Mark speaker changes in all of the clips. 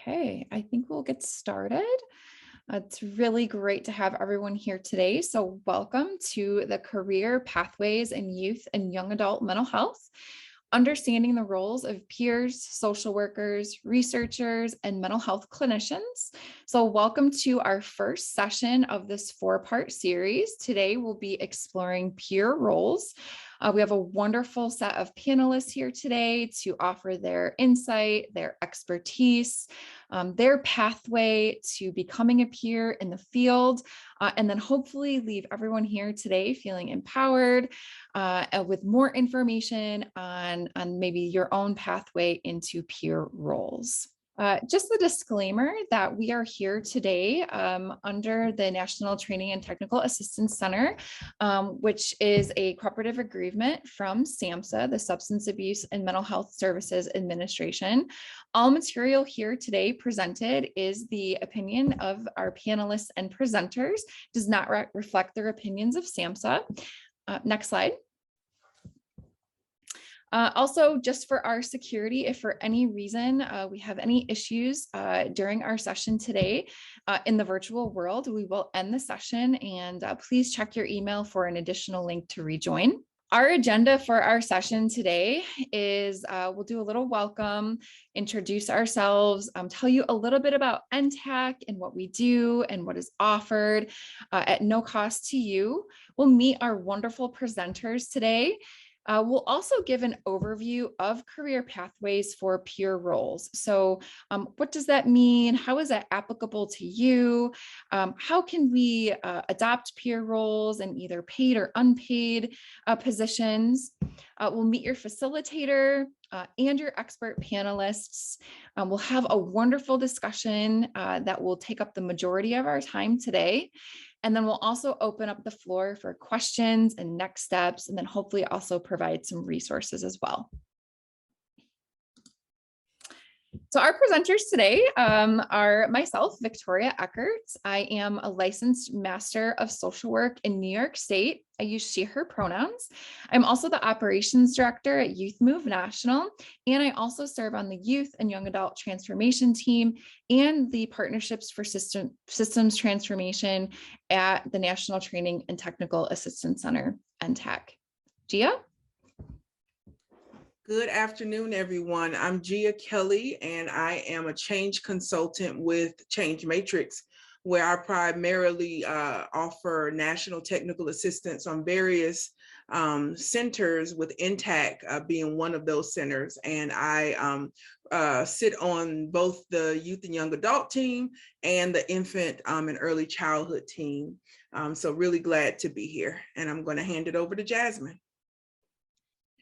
Speaker 1: Okay, I think we'll get started. It's really great to have everyone here today. So welcome to the Career Pathways in Youth and Young Adult Mental Health, understanding the roles of peers, social workers, researchers, and mental health clinicians. So welcome to our first session of this four-part series. Today we'll be exploring peer roles. We have a wonderful set of panelists here today to offer their insight, their expertise, their pathway to becoming a peer in the field, and then hopefully leave everyone here today feeling empowered with more information on maybe your own pathway into peer roles. Just a disclaimer that we are here today under the National Training and Technical Assistance Center, which is a cooperative agreement from SAMHSA, the Substance Abuse and Mental Health Services Administration. All material here today presented is the opinion of our panelists and presenters, does not reflect their opinions of SAMHSA. Next slide. Also, just for our security, if for any reason we have any issues during our session today in the virtual world, we will end the session, and please check your email for an additional link to rejoin. Our agenda for our session today is we'll do a little welcome, introduce ourselves, tell you a little bit about Intac and what we do and what is offered at no cost to you. We'll meet our wonderful presenters today. We'll also give an overview of career pathways for peer roles. So what does that mean? How is that applicable to you? How can we adopt peer roles in either paid or unpaid positions? We'll meet your facilitator and your expert panelists. We'll have a wonderful discussion that will take up the majority of our time today. And then we'll also open up the floor for questions and next steps, and then hopefully also provide some resources as well. So our presenters today are myself, Victoria Eckert. I am a licensed master of social work in New York State. I use she, her pronouns. I'm also the operations director at Youth Move National, and I also serve on the youth and young adult transformation team and the partnerships for systems transformation at the National Training and Technical Assistance Center, Intac. Gia?
Speaker 2: Good afternoon, everyone. I'm Gia Kelly, and I am a change consultant with Change Matrix, where I primarily offer national technical assistance on various centers, with Intac being one of those centers. And I sit on both the youth and young adult team and the infant and early childhood team. So really glad to be here. And I'm going to hand it over to Jasmine.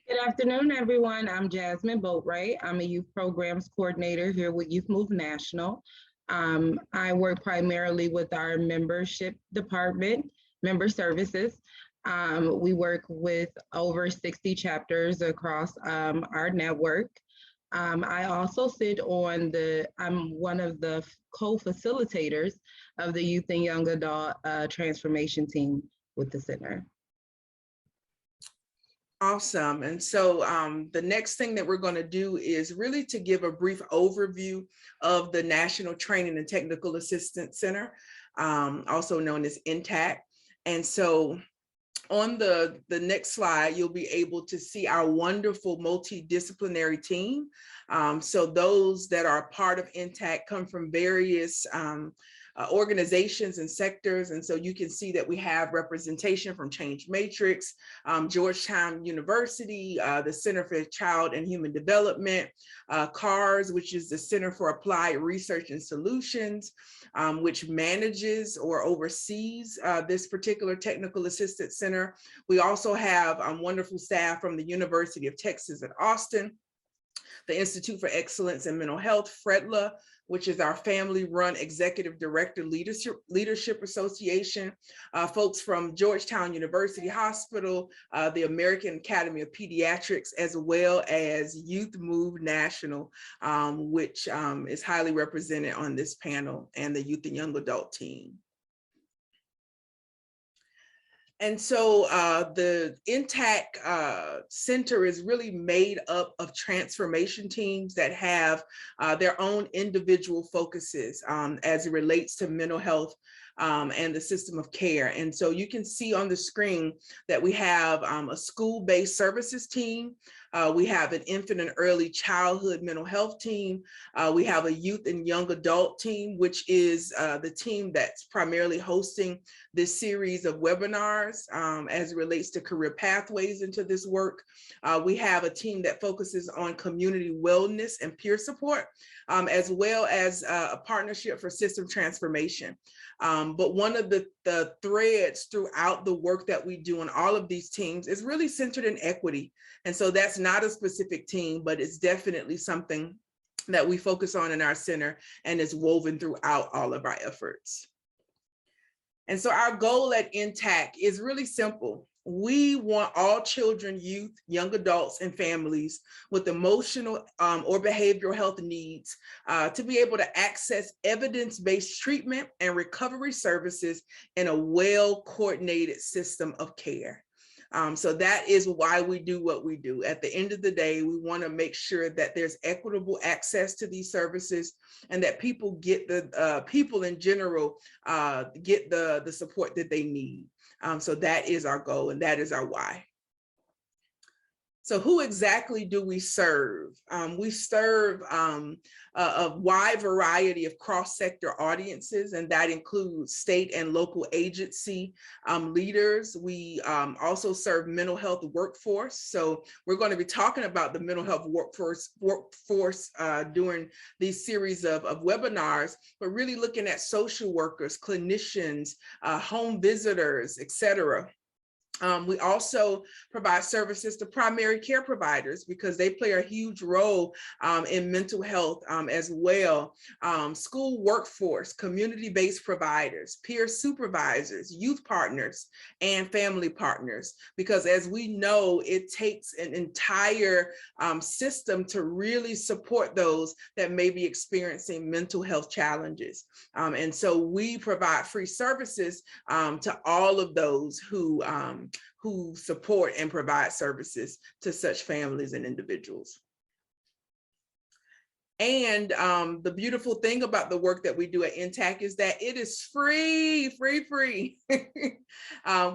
Speaker 3: Good afternoon, everyone. I'm Jasmine Boatwright. I'm a youth programs coordinator here with Youth Move National. I work primarily with our membership department, member services. We work with over 60 chapters across our network. I also sit on I'm one of the co-facilitators of the Youth and Young Adult Transformation Team with the center.
Speaker 2: Awesome. And so the next thing that we're going to do is really to give a brief overview of the National Training and Technical Assistance Center, also known as Intac. And so on the next slide, you'll be able to see our wonderful multidisciplinary team. So those that are part of Intac come from various organizations and sectors. And so you can see that we have representation from Change Matrix, Georgetown University, the Center for Child and Human Development, CARS, which is the Center for Applied Research and Solutions, which manages or oversees this particular technical assistance center. We also have wonderful staff from the University of Texas at Austin, the Institute for Excellence in Mental Health, FREDLA, which is our family-run executive director leadership association, folks from Georgetown University Hospital, the American Academy of Pediatrics, as well as Youth Move National, which is highly represented on this panel, and the youth and young adult team. And so the Intac Center is really made up of transformation teams that have their own individual focuses as it relates to mental health and the system of care. And so you can see on the screen that we have a school-based services team. We have an infant and early childhood mental health team. We have a youth and young adult team, which is the team that's primarily hosting this series of webinars as it relates to career pathways into this work. We have a team that focuses on community wellness and peer support, as well as a partnership for system transformation. But one of the threads throughout the work that we do in all of these teams is really centered in equity. And so that's not a specific team, but it's definitely something that we focus on in our center and is woven throughout all of our efforts. And so our goal at Intac is really simple. We want all children, youth, young adults, and families with emotional or behavioral health needs to be able to access evidence-based treatment and recovery services in a well-coordinated system of care. So that is why we do what we do. At the end of the day, we want to make sure that there's equitable access to these services and that people get people in general get the support that they need. So that is our goal and that is our why. So who exactly do we serve? We serve a wide variety of cross-sector audiences, and that includes state and local agency leaders. We also serve mental health workforce. So we're going to be talking about the mental health workforce during these series of webinars, but really looking at social workers, clinicians, home visitors, et cetera. We also provide services to primary care providers because they play a huge role in mental health as well. School workforce, community-based providers, peer supervisors, youth partners, and family partners. Because as we know, it takes an entire system to really support those that may be experiencing mental health challenges. And so we provide free services to all of those who support and provide services to such families and individuals. And the beautiful thing about the work that we do at Intac is that it is free.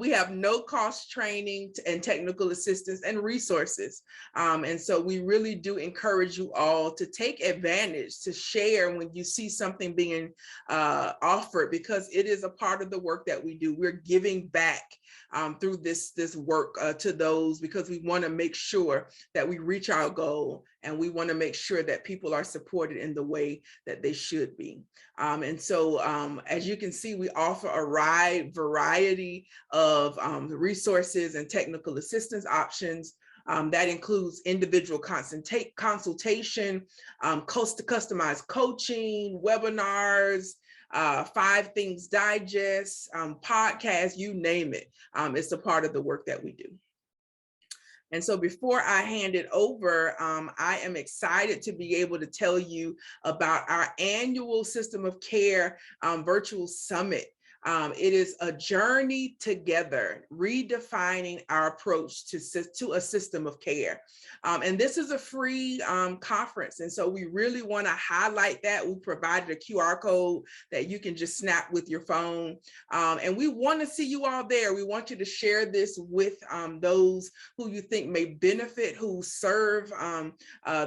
Speaker 2: We have no cost training and technical assistance and resources. And so we really do encourage you all to take advantage, to share when you see something being offered, because it is a part of the work that we do. We're giving back through this work to those, because we want to make sure that we reach our goal, and we want to make sure that people are supported in the way that they should be. And so as you can see, we offer a wide variety of resources and technical assistance options. That includes individual consultation, customized coaching, webinars, 5 Things Digest, podcasts, you name it. It's a part of the work that we do. And so before I hand it over, I am excited to be able to tell you about our annual System of Care virtual summit. It is a journey together, redefining our approach to a system of care. And this is a free conference. And so we really want to highlight that. We provided a QR code that you can just snap with your phone. And we want to see you all there. We want you to share this with those who you think may benefit, who serve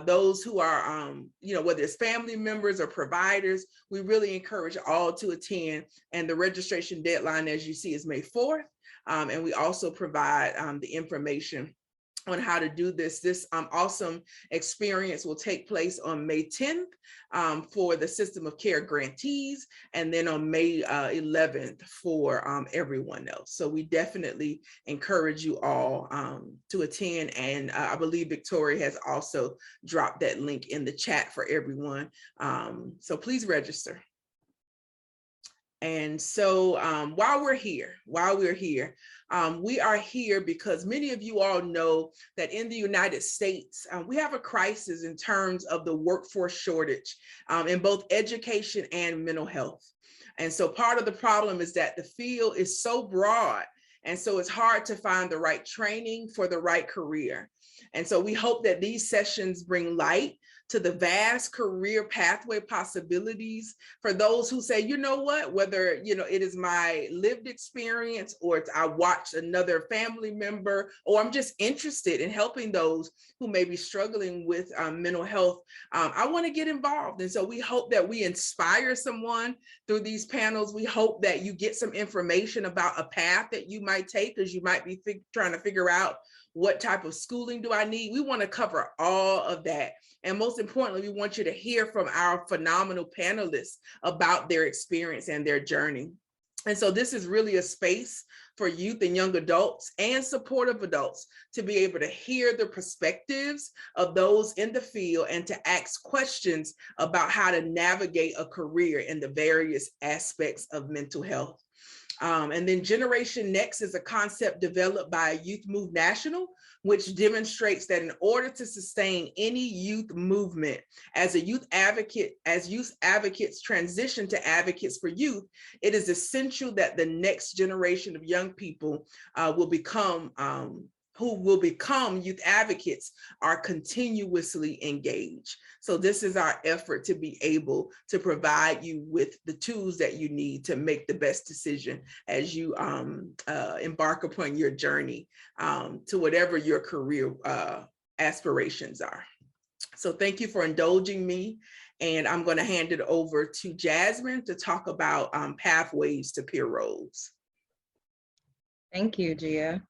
Speaker 2: those who are, whether it's family members or providers. We really encourage all to attend. And the registration deadline, as you see, is May 4th. And we also provide the information on how to do this. This awesome experience will take place on May 10th for the System of Care grantees, and then on May 11th for everyone else. So we definitely encourage you all to attend. And I believe Victoria has also dropped that link in the chat for everyone. So please register. And so while we're here, we are here because many of you all know that in the United States, we have a crisis in terms of the workforce shortage in both education and mental health. And so part of the problem is that the field is so broad And so it's hard to find the right training for the right career. And so we hope that these sessions bring light to the vast career pathway possibilities for those who say, you know what, whether, it is my lived experience or it's I watched another family member, or I'm just interested in helping those who may be struggling with mental health. I want to get involved. And so we hope that we inspire someone through these panels. We hope that you get some information about a path that you might take, because you might be trying to figure out what type of schooling do I need. We want to cover all of that. And most importantly, we want you to hear from our phenomenal panelists about their experience and their journey. And so this is really a space for youth and young adults and supportive adults to be able to hear the perspectives of those in the field and to ask questions about how to navigate a career in the various aspects of mental health. And then Generation Next is a concept developed by Youth Move National, which demonstrates that in order to sustain any youth movement, as youth advocates transition to advocates for youth, it is essential that the next generation of young people who will become youth advocates are continuously engaged. So this is our effort to be able to provide you with the tools that you need to make the best decision as you embark upon your journey to whatever your career aspirations are. So thank you for indulging me. And I'm going to hand it over to Jasmine to talk about pathways to peer roles.
Speaker 3: Thank you, Gia.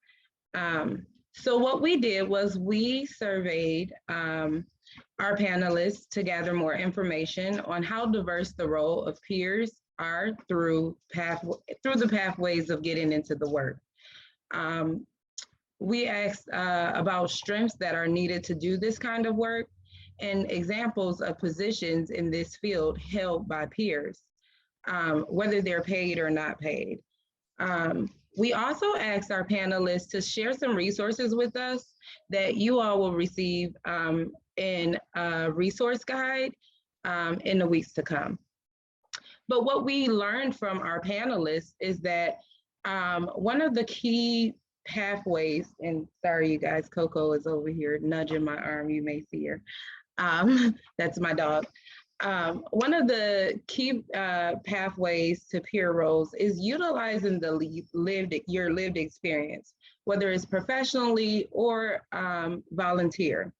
Speaker 3: So what we did was we surveyed our panelists to gather more information on how diverse the role of peers are through the pathways of getting into the work. We asked about strengths that are needed to do this kind of work and examples of positions in this field held by peers, whether they're paid or not paid. We also asked our panelists to share some resources with us that you all will receive in a resource guide in the weeks to come. But what we learned from our panelists is that one of the key pathways, and sorry you guys, Coco is over here nudging my arm, you may see her. That's my dog. One of the key pathways to peer roles is utilizing your lived experience, whether it's professionally or volunteer.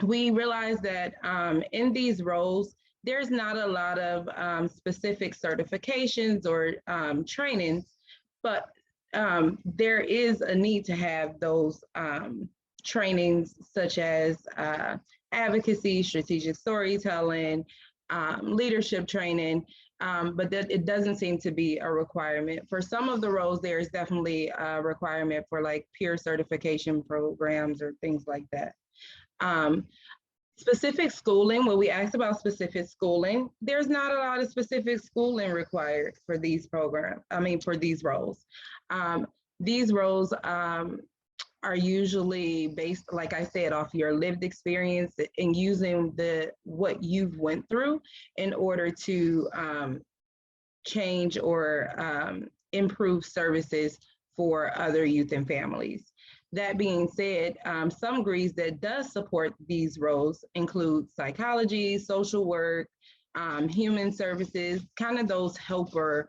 Speaker 3: We realize that in these roles, there's not a lot of specific certifications or trainings, but there is a need to have those trainings such as advocacy, strategic storytelling, leadership training, but that it doesn't seem to be a requirement. For some of the roles, there's definitely a requirement for like peer certification programs or things like that. Specific schooling, when we asked about specific schooling, there's not a lot of specific schooling required for these programs, for these roles. These roles are usually based, like I said, off your lived experience and using what you've went through in order to change or improve services for other youth and families. That being said, some degrees that does support these roles include psychology, social work, human services, kind of those helper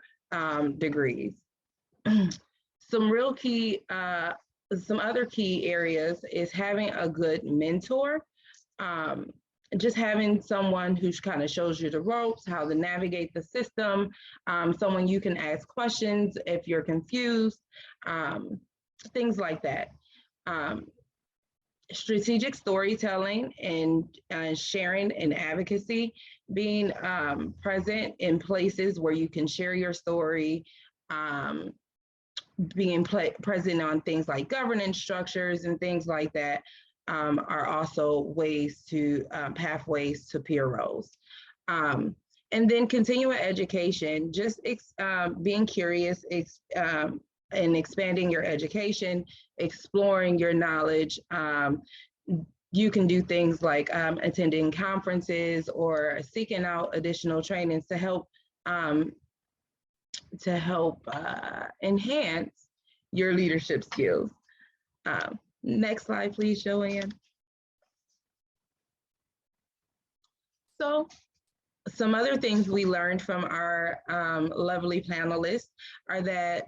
Speaker 3: degrees. Some other key areas is having a good mentor, just having someone who kind of shows you the ropes, how to navigate the system, someone you can ask questions if you're confused, things like that. Strategic storytelling and sharing and advocacy, being present in places where you can share your story, being present on things like governance structures and things like that are also pathways to peer roles. And then continuing education, just being curious and expanding your education, exploring your knowledge. You can do things like attending conferences or seeking out additional trainings to help enhance your leadership skills. Next slide, please, Joanne. So some other things we learned from our lovely panelists are that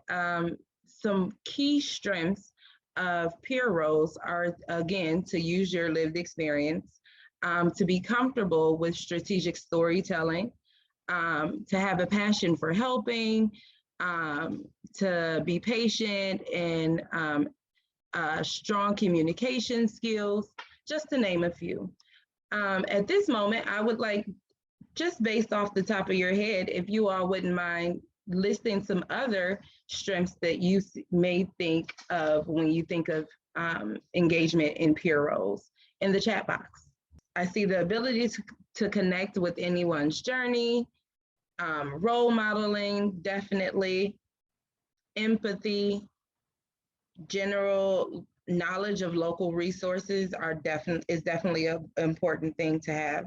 Speaker 3: some key strengths of peer roles are, again, to use your lived experience, to be comfortable with strategic storytelling, to have a passion for helping, to be patient, and strong communication skills, just to name a few. At this moment, I would like, just based off the top of your head, if you all wouldn't mind listing some other strengths that you may think of when you think of engagement in peer roles in the chat box. I see the ability to connect with anyone's journey, role modeling, definitely, empathy, general knowledge of local resources is definitely an important thing to have.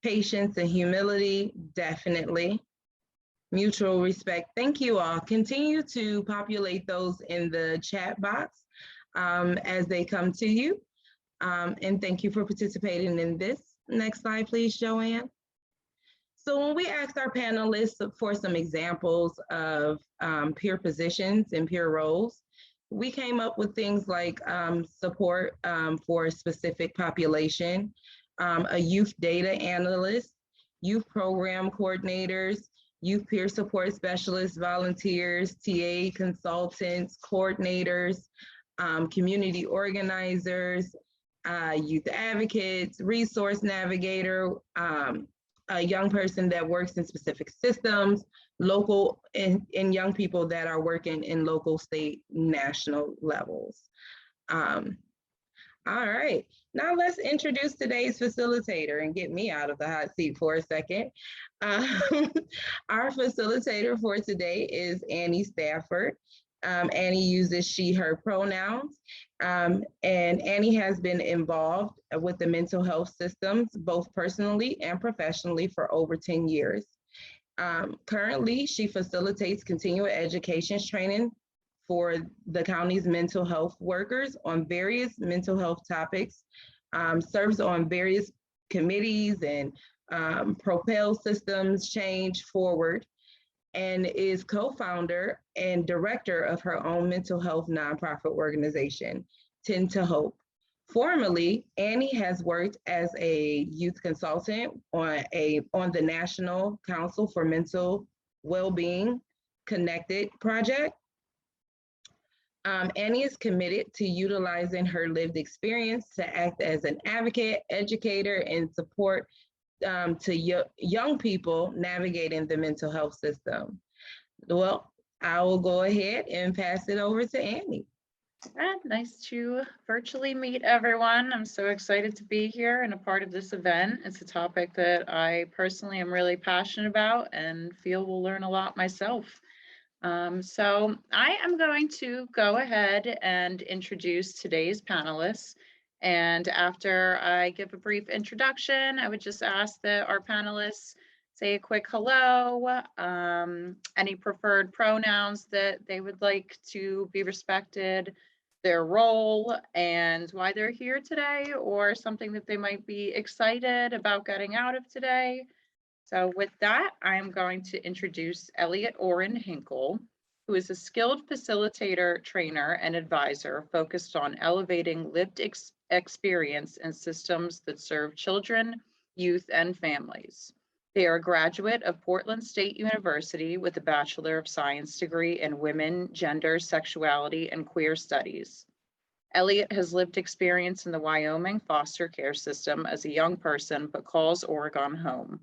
Speaker 3: Patience and humility, definitely. Mutual respect. Thank you all. Continue to populate those in the chat box as they come to you. And thank you for participating in this. Next slide, please, Joanne. So when we asked our panelists for some examples of peer positions and peer roles, we came up with things like support for a specific population, a youth data analyst, youth program coordinators, youth peer support specialists, volunteers, TA consultants, coordinators, community organizers, youth advocates, resource navigator, a young person that works in specific systems, local, and young people that are working in local, state, national levels. All right, now let's introduce today's facilitator and get me out of the hot seat for a second. Our facilitator for today is Annie Stafford. Annie uses she, her pronouns, and Annie has been involved with the mental health systems, both personally and professionally, for over 10 years. Currently, she facilitates continuing education training for the county's mental health workers on various mental health topics, serves on various committees and propel systems change forward, and is co-founder and director of her own mental health nonprofit organization, Tend to Hope. Formerly, Annie has worked as a youth consultant on the National Council for Mental Wellbeing Connected project. Annie is committed to utilizing her lived experience to act as an advocate, educator, and support to young people navigating the mental health system. Well, I will go ahead and pass it over to Annie.
Speaker 4: Nice to virtually meet everyone. I'm so excited to be here and a part of this event. It's a topic that I personally am really passionate about and feel will learn a lot myself. So I am going to go ahead and introduce today's panelists. And after I give a brief introduction, I would just ask that our panelists say a quick hello, any preferred pronouns that they would like to be respected, their role and why they're here today, or something that they might be excited about getting out of today. So with that, I'm going to introduce Elliott Oren Hinkle, who is a skilled facilitator, trainer, and advisor focused on elevating lived experience in systems that serve children, youth, and families. They are a graduate of Portland State University with a Bachelor of Science degree in Women, Gender, Sexuality, and Queer Studies. Elliott has lived experience in the Wyoming foster care system as a young person, but calls Oregon home.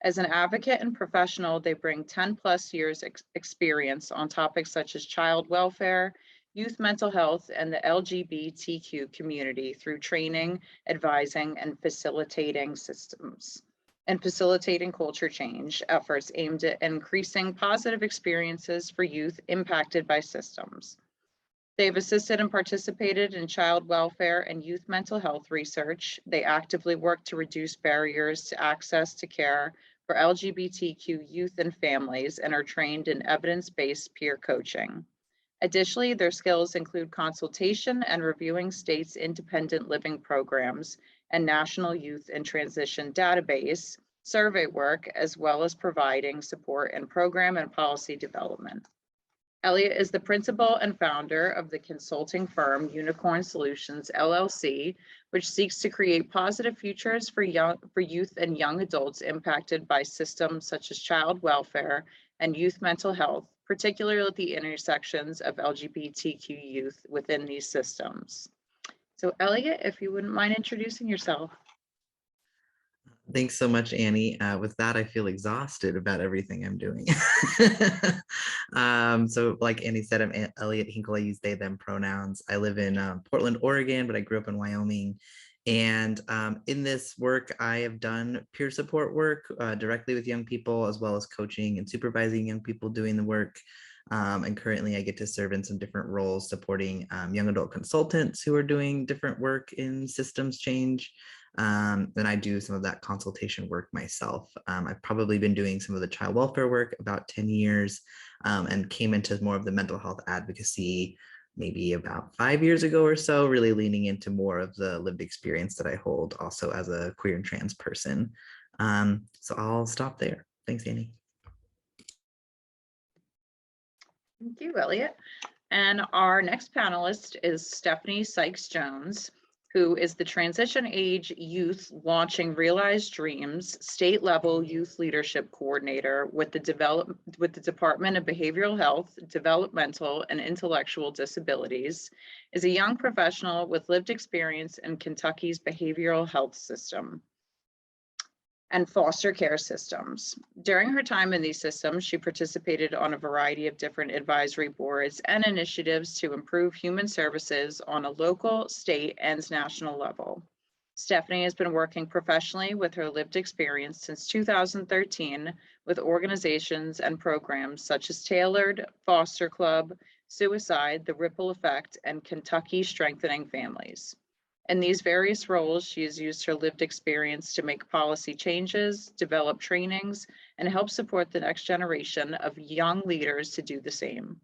Speaker 4: As an advocate and professional, they bring 10 plus years experience on topics such as child welfare, youth mental health, and the LGBTQ community through training, advising, and facilitating systems, and facilitating culture change efforts aimed at increasing positive experiences for youth impacted by systems. They've assisted and participated in child welfare and youth mental health research. They actively work to reduce barriers to access to care for LGBTQ youth and families, and are trained in evidence-based peer coaching. Additionally, their skills include consultation and reviewing states' independent living programs and National Youth in Transition database, survey work, as well as providing support in program and policy development. Elliott is the principal and founder of the consulting firm Unicorn Solutions, LLC, which seeks to create positive futures for youth and young adults impacted by systems such as child welfare and youth mental health, particularly at the intersections of LGBTQ youth within these systems. So Elliott, if you wouldn't mind introducing yourself.
Speaker 5: Thanks so much, Annie. With that, I feel exhausted about everything I'm doing. So like Annie said, I'm Elliott Hinkle. I use they, them pronouns. I live in Portland, Oregon, but I grew up in Wyoming. And in this work, I have done peer support work directly with young people, as well as coaching and supervising young people doing the work. And currently I get to serve in some different roles, supporting young adult consultants who are doing different work in systems change. Then I do some of that consultation work myself. I've probably been doing some of the child welfare work about 10 years and came into more of the mental health advocacy maybe about 5 years ago or so, really leaning into more of the lived experience that I hold also as a queer and trans person. So I'll stop there. Thanks, Annie.
Speaker 4: Thank you, Elliott. And our next panelist is Stephanie Sykes Jones, who is the Transition Age Youth Launching Realized Dreams State Level Youth Leadership Coordinator with the Department of Behavioral Health, Developmental, and Intellectual Disabilities, is a young professional with lived experience in Kentucky's behavioral health system and foster care systems. During her time in these systems, she participated on a variety of different advisory boards and initiatives to improve human services on a local, state, and national level. Stephanie has been working professionally with her lived experience since 2013 with organizations and programs such as Tailored, Foster Club, Suicide, The Ripple Effect, and Kentucky Strengthening Families. In these various roles, she has used her lived experience to make policy changes, develop trainings, and help support the next generation of young leaders to do the same.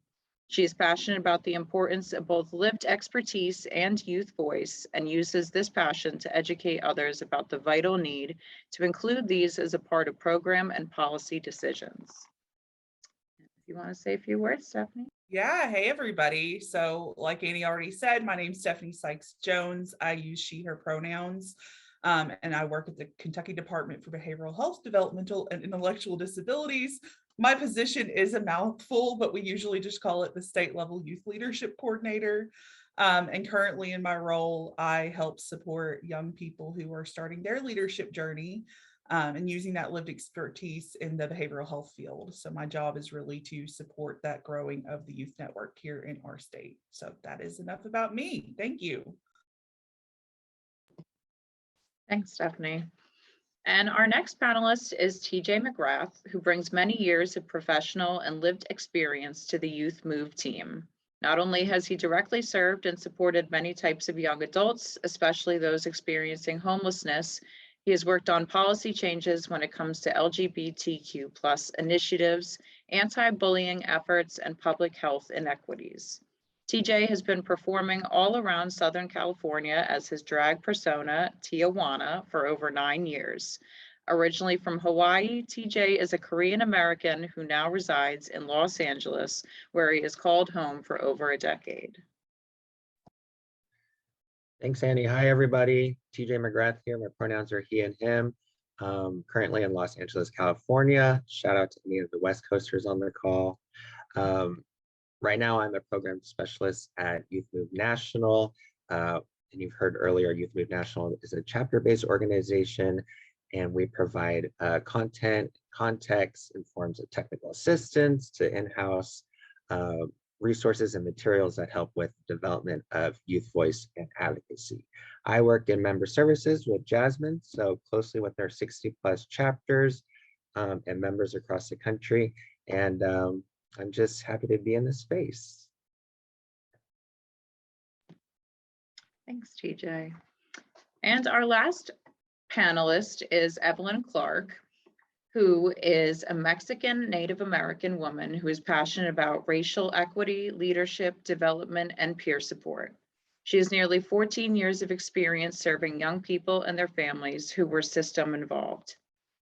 Speaker 4: She is passionate about the importance of both lived expertise and youth voice, and uses this passion to educate others about the vital need to include these as a part of program and policy decisions. If you want to say a few words, Stephanie.
Speaker 6: Yeah, hey everybody. So like Annie already said, my name's Stephanie Sykes Jones. I use she, her pronouns, and I work at the Kentucky Department for Behavioral Health, Developmental, and Intellectual Disabilities. My position is a mouthful, but we usually just call it the State Level Youth Leadership Coordinator. And currently in my role, I help support young people who are starting their leadership journey and using that lived expertise in the behavioral health field. So my job is really to support that growing of the youth network here in our state. So that is enough about me. Thank you.
Speaker 4: Thanks, Stephanie. And our next panelist is TJ Mcgrath, who brings many years of professional and lived experience to the Youth Move team. Not only has he directly served and supported many types of young adults, especially those experiencing homelessness, he has worked on policy changes when it comes to LGBTQ+ initiatives, anti-bullying efforts, and public health inequities. TJ has been performing all around Southern California as his drag persona, Tijuana, for over 9 years. Originally from Hawaii, TJ is a Korean American who now resides in Los Angeles, where he is called home for over a decade.
Speaker 7: Thanks, Annie. Hi, everybody. TJ Mcgrath here. My pronouns are he and him. Currently in Los Angeles, California. Shout out to any of the West Coasters on the call. Right now, I'm a program specialist at Youth Move National. And you've heard earlier, Youth Move National is a chapter-based organization, and we provide content, context, and forms of technical assistance to in-house resources and materials that help with development of youth voice and advocacy. I work in member services with Jasmine, so closely with our 60+ chapters and members across the country. And I'm just happy to be in this space.
Speaker 4: Thanks, TJ. And our last panelist is Evelyn Clark, who is a Mexican Native American woman who is passionate about racial equity, leadership, development, and peer support. She has nearly 14 years of experience serving young people and their families who were system involved.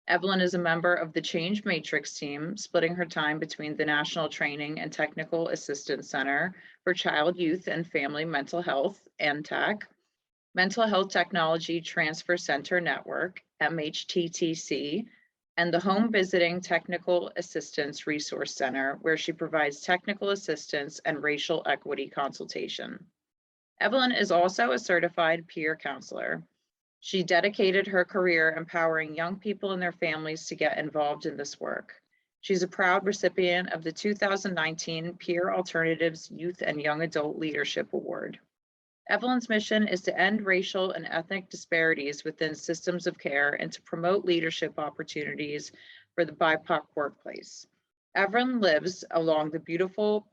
Speaker 4: Evelyn is a member of the Change Matrix team, splitting her time between the National Training and Technical Assistance Center for Child, Youth, and Family Mental Health, Intac, Mental Health Technology Transfer Center Network, MHTTC, and the Home Visiting Technical Assistance Resource Center, where she provides technical assistance and racial equity consultation. Evelyn is also a certified peer counselor. She dedicated her career empowering young people and their families to get involved in this work. She's a proud recipient of the 2019 Peer Alternatives Youth and Young Adult Leadership Award. Evelyn's mission is to end racial and ethnic disparities within systems of care and to promote leadership opportunities for the BIPOC workplace. Evelyn lives along the beautiful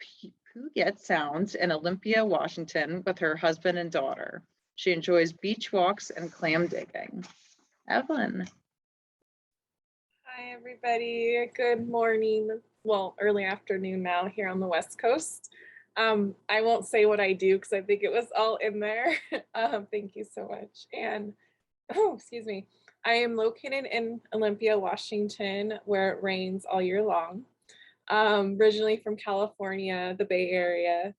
Speaker 4: Puget Sound in Olympia, Washington, with her husband and daughter. She enjoys beach walks and clam digging. Evelyn.
Speaker 8: Hi, everybody. Good morning. Well, early afternoon now here on the West Coast. I won't say what I do because I think it was all in there. Thank you so much. And, excuse me. I am located in Olympia, Washington, where it rains all year long. Originally from California, the Bay Area.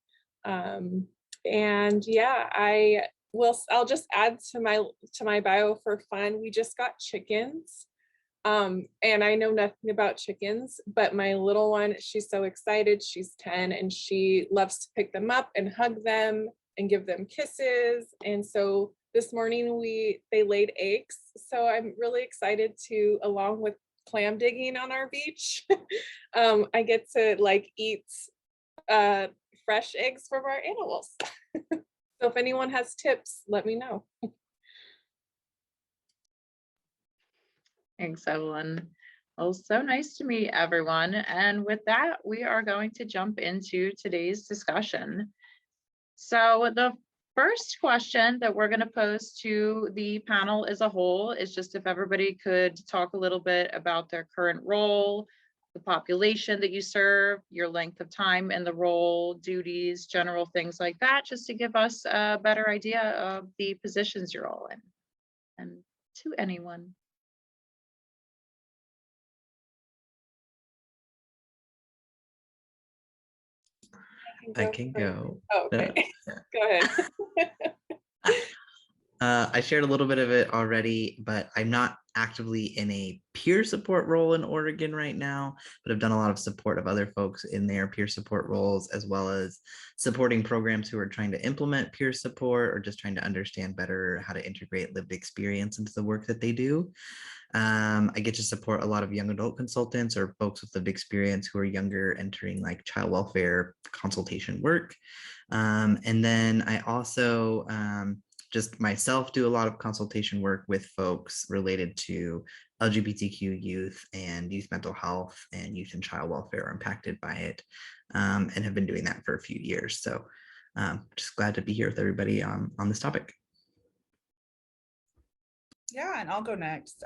Speaker 8: And yeah, I'll just add to my bio for fun. We just got chickens. And I know nothing about chickens, but my little one, she's so excited. She's 10 and she loves to pick them up and hug them and give them kisses. And so this morning they laid eggs. So I'm really excited to, along with clam digging on our beach, I get to eat fresh eggs from our animals. So if anyone has tips, let me know.
Speaker 4: Thanks, Evelyn. Well, so nice to meet everyone. And with that, we are going to jump into today's discussion. So the first question that we're going to pose to the panel as a whole is just if everybody could talk a little bit about their current role, the population that you serve, your length of time in the role, duties, general things like that, just to give us a better idea of the positions you're all in. And to anyone.
Speaker 5: I can go.
Speaker 8: Oh, okay. Go ahead.
Speaker 5: I shared a little bit of it already, but I'm not actively in a peer support role in Oregon right now, but I've done a lot of support of other folks in their peer support roles, as well as supporting programs who are trying to implement peer support or just trying to understand better how to integrate lived experience into the work that they do. I get to support a lot of young adult consultants or folks with lived experience who are younger, entering child welfare consultation work. And then I also just myself do a lot of consultation work with folks related to LGBTQ youth and youth mental health and youth and child welfare are impacted by it, and have been doing that for a few years. So just glad to be here with everybody on this topic.
Speaker 6: Yeah, and I'll go next.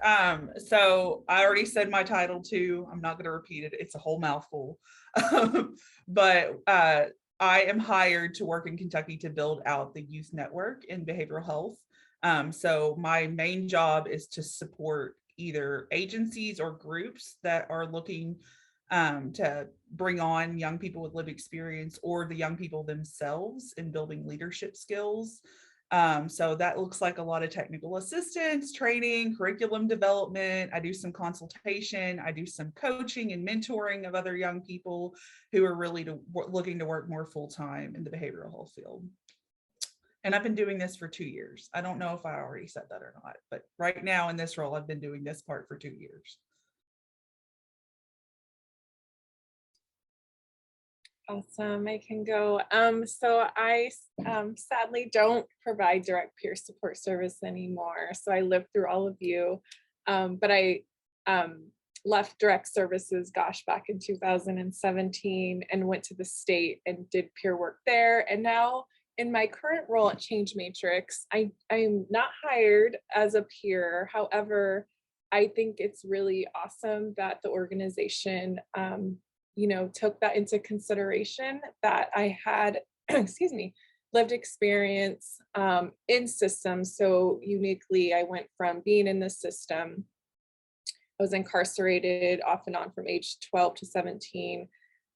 Speaker 6: So I already said my title too. I'm not going to repeat it. It's a whole mouthful. But I am hired to work in Kentucky to build out the youth network in behavioral health. So my main job is to support either agencies or groups that are looking to bring on young people with lived experience or the young people themselves in building leadership skills. So that looks like a lot of technical assistance, training, curriculum development. I do some consultation. I do some coaching and mentoring of other young people who are really looking to work more full-time in the behavioral health field. And I've been doing this for 2 years. I don't know if I already said that or not, but right now in this role, I've been doing this part for 2 years.
Speaker 8: Awesome, I can go. So I sadly don't provide direct peer support service anymore. So I lived through all of you, but I left direct services, gosh, back in 2017 and went to the state and did peer work there. And now in my current role at Change Matrix, I'm not hired as a peer. However, I think it's really awesome that the organization, you know, took that into consideration, that I had, excuse me, lived experience in systems. So uniquely, I went from being in the system, I was incarcerated off and on from age 12 to 17.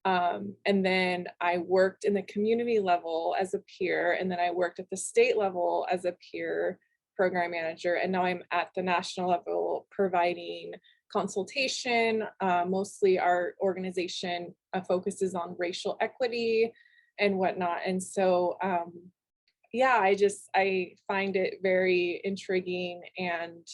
Speaker 8: And then I worked in the community level as a peer, and then I worked at the state level as a peer program manager. And now I'm at the national level providing consultation. Mostly our organization focuses on racial equity and whatnot. And so, yeah, I find it very intriguing and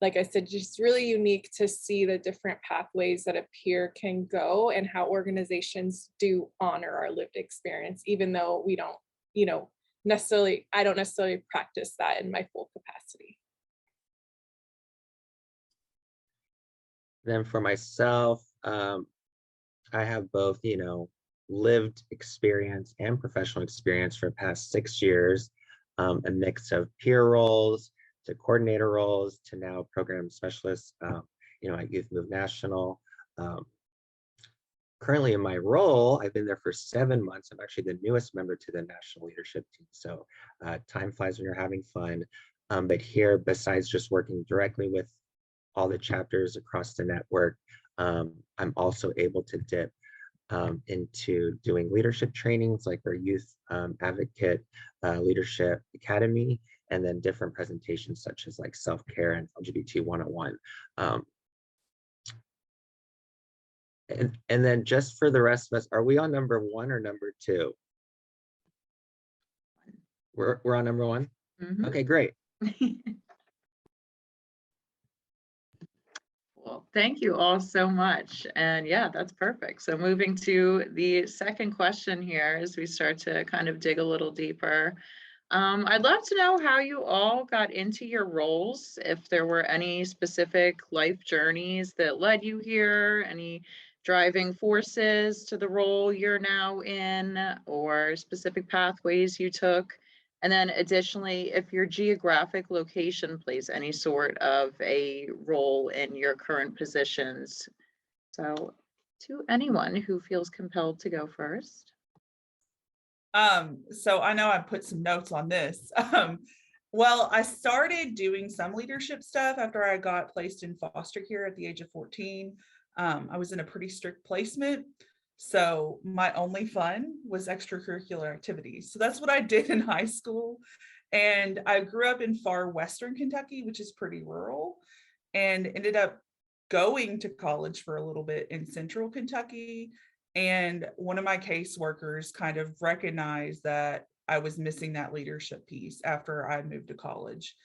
Speaker 8: like I said, just really unique to see the different pathways that a peer can go and how organizations do honor our lived experience, even though we don't, you know, I don't necessarily practice that in my full capacity.
Speaker 7: Then for myself, I have both, lived experience and professional experience for the past 6 years, a mix of peer roles to coordinator roles to now program specialists, at Youth Move National. Currently in my role, I've been there for 7 months. I'm actually the newest member to the national leadership team. So time flies when you're having fun. But here, besides just working directly with all the chapters across the network, I'm also able to dip into doing leadership trainings like our Youth Advocate Leadership Academy, and then different presentations such as like self-care and LGBT 101. And then just for the rest of us, are we on number 1 or number 2? We're on number 1?
Speaker 4: Mhm.
Speaker 7: Okay, great.
Speaker 4: Well, thank you all so much. And yeah, that's perfect. So moving to the second question here as we start to kind of dig a little deeper. I'd love to know how you all got into your roles, if there were any specific life journeys that led you here, any driving forces to the role you're now in, or specific pathways you took. And then additionally, if your geographic location plays any sort of a role in your current positions. So to anyone who feels compelled to go first.
Speaker 6: So I know I put some notes on this. Well, I started doing some leadership stuff after I got placed in foster care at the age of 14. I was in a pretty strict placement. So my only fun was extracurricular activities. So that's what I did in high school. And I grew up in far Western Kentucky, which is pretty rural, and ended up going to college for a little bit in Central Kentucky. And one of my caseworkers kind of recognized that I was missing that leadership piece after I moved to college.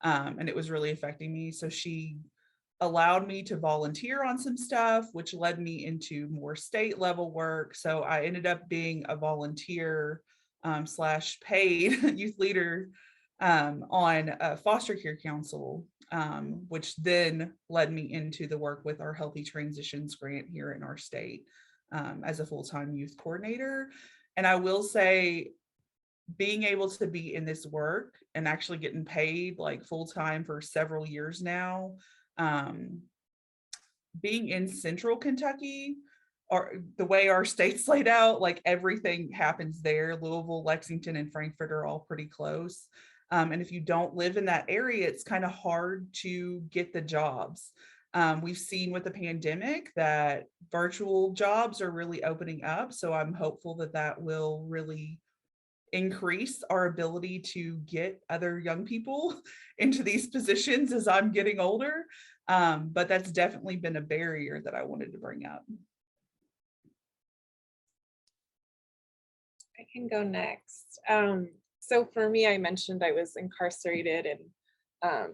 Speaker 6: And it was really affecting me. So she allowed me to volunteer on some stuff, which led me into more state level work. So I ended up being a volunteer / paid youth leader on a foster care council, which then led me into the work with our Healthy Transitions grant here in our state as a full-time youth coordinator. And I will say, being able to be in this work and actually getting paid like full-time for several years now, being in Central Kentucky, or the way our state's laid out, like everything happens there. Louisville, Lexington, and Frankfort are all pretty close. And if you don't live in that area, it's kind of hard to get the jobs. We've seen with the pandemic that virtual jobs are really opening up. So I'm hopeful that that will really increase our ability to get other young people into these positions as I'm getting older. But that's definitely been a barrier that I wanted to bring up.
Speaker 8: I can go next. So for me, I mentioned I was incarcerated, and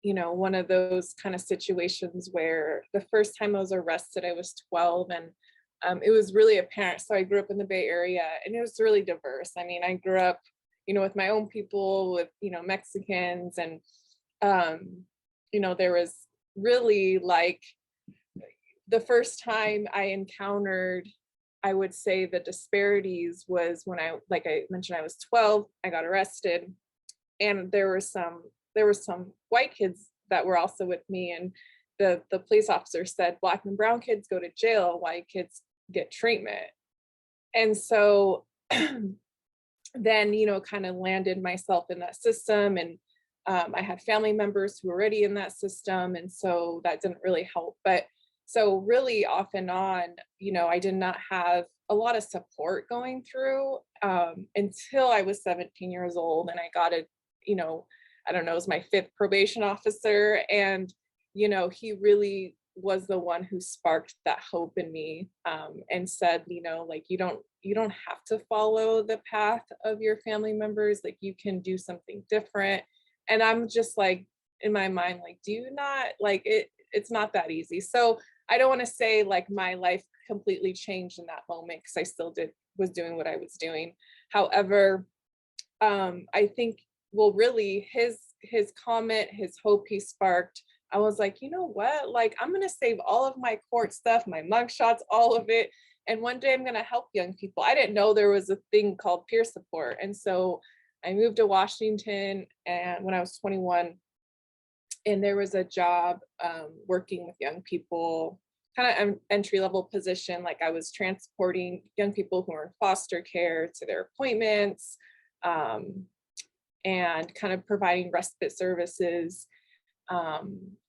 Speaker 8: one of those kind of situations where the first time I was arrested, I was 12, and it was really apparent. So I grew up in the Bay Area, and it was really diverse. I mean, I grew up, with my own people, with, Mexicans, and, there was really like the first time I encountered, I would say, the disparities was when like I mentioned, I was 12, I got arrested, and there were some white kids that were also with me. And the police officer said, Black and brown kids go to jail, white kids get treatment. And so then, you know, kind of landed myself in that system. And I had family members who were already in that system. And so that didn't really help. But so really off and on, you know, I did not have a lot of support going through until I was 17 years old. And I got a, you know, I don't know, it was my 5th probation officer. And, you know, he really was the one who sparked that hope in me, and said, you know, like, you don't have to follow the path of your family members, like you can do something different. And I'm just like, in my mind, like, do you not, like, it's not that easy. So I don't want to say like my life completely changed in that moment, because I still was doing what I was doing. However, I think, well, really his comment, his hope he sparked, I was like, you know what, like, I'm going to save all of my court stuff, my mugshots, all of it. And one day I'm going to help young people. I didn't know there was a thing called peer support. And so I moved to Washington, and when I was 21, and there was a job working with young people, kind of an entry-level position. Like, I was transporting young people who were in foster care to their appointments, and kind of providing respite services.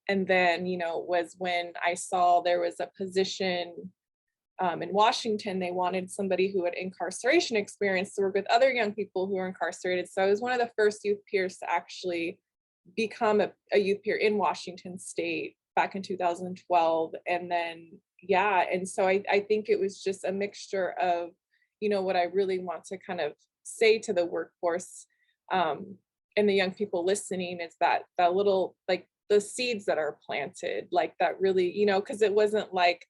Speaker 8: And then, you know, was when I saw there was a position in Washington. They wanted somebody who had incarceration experience to work with other young people who were incarcerated. So I was one of the first youth peers to actually become a youth peer in Washington State back in 2012. And then, yeah, and so I think it was just a mixture of, you know, what I really want to kind of say to the workforce, and the young people listening, is that little, like, the seeds that are planted, like, that really, you know, because it wasn't like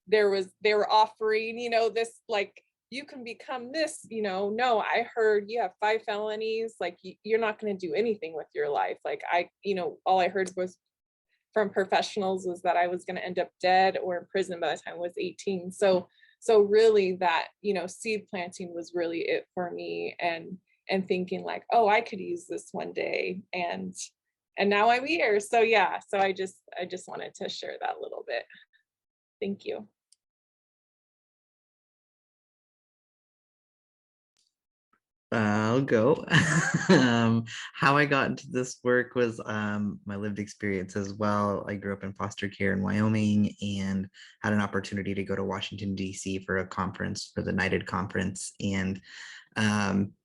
Speaker 8: they were offering, you know, this, like, you can become this, you know. No, I heard you have 5 felonies, like, you're not going to do anything with your life. Like, you know, all I heard was from professionals was that I was going to end up dead or in prison by the time I was 18. So really that, you know, seed planting was really it for me, and thinking like, oh, I could use this one day, and now I'm here. So yeah, so I just wanted to share that a little bit. Thank you.
Speaker 5: I'll go. How I got into this work was my lived experience as well. I grew up in foster care in Wyoming and had an opportunity to go to Washington, D.C. for a conference, for the Knighted Conference, and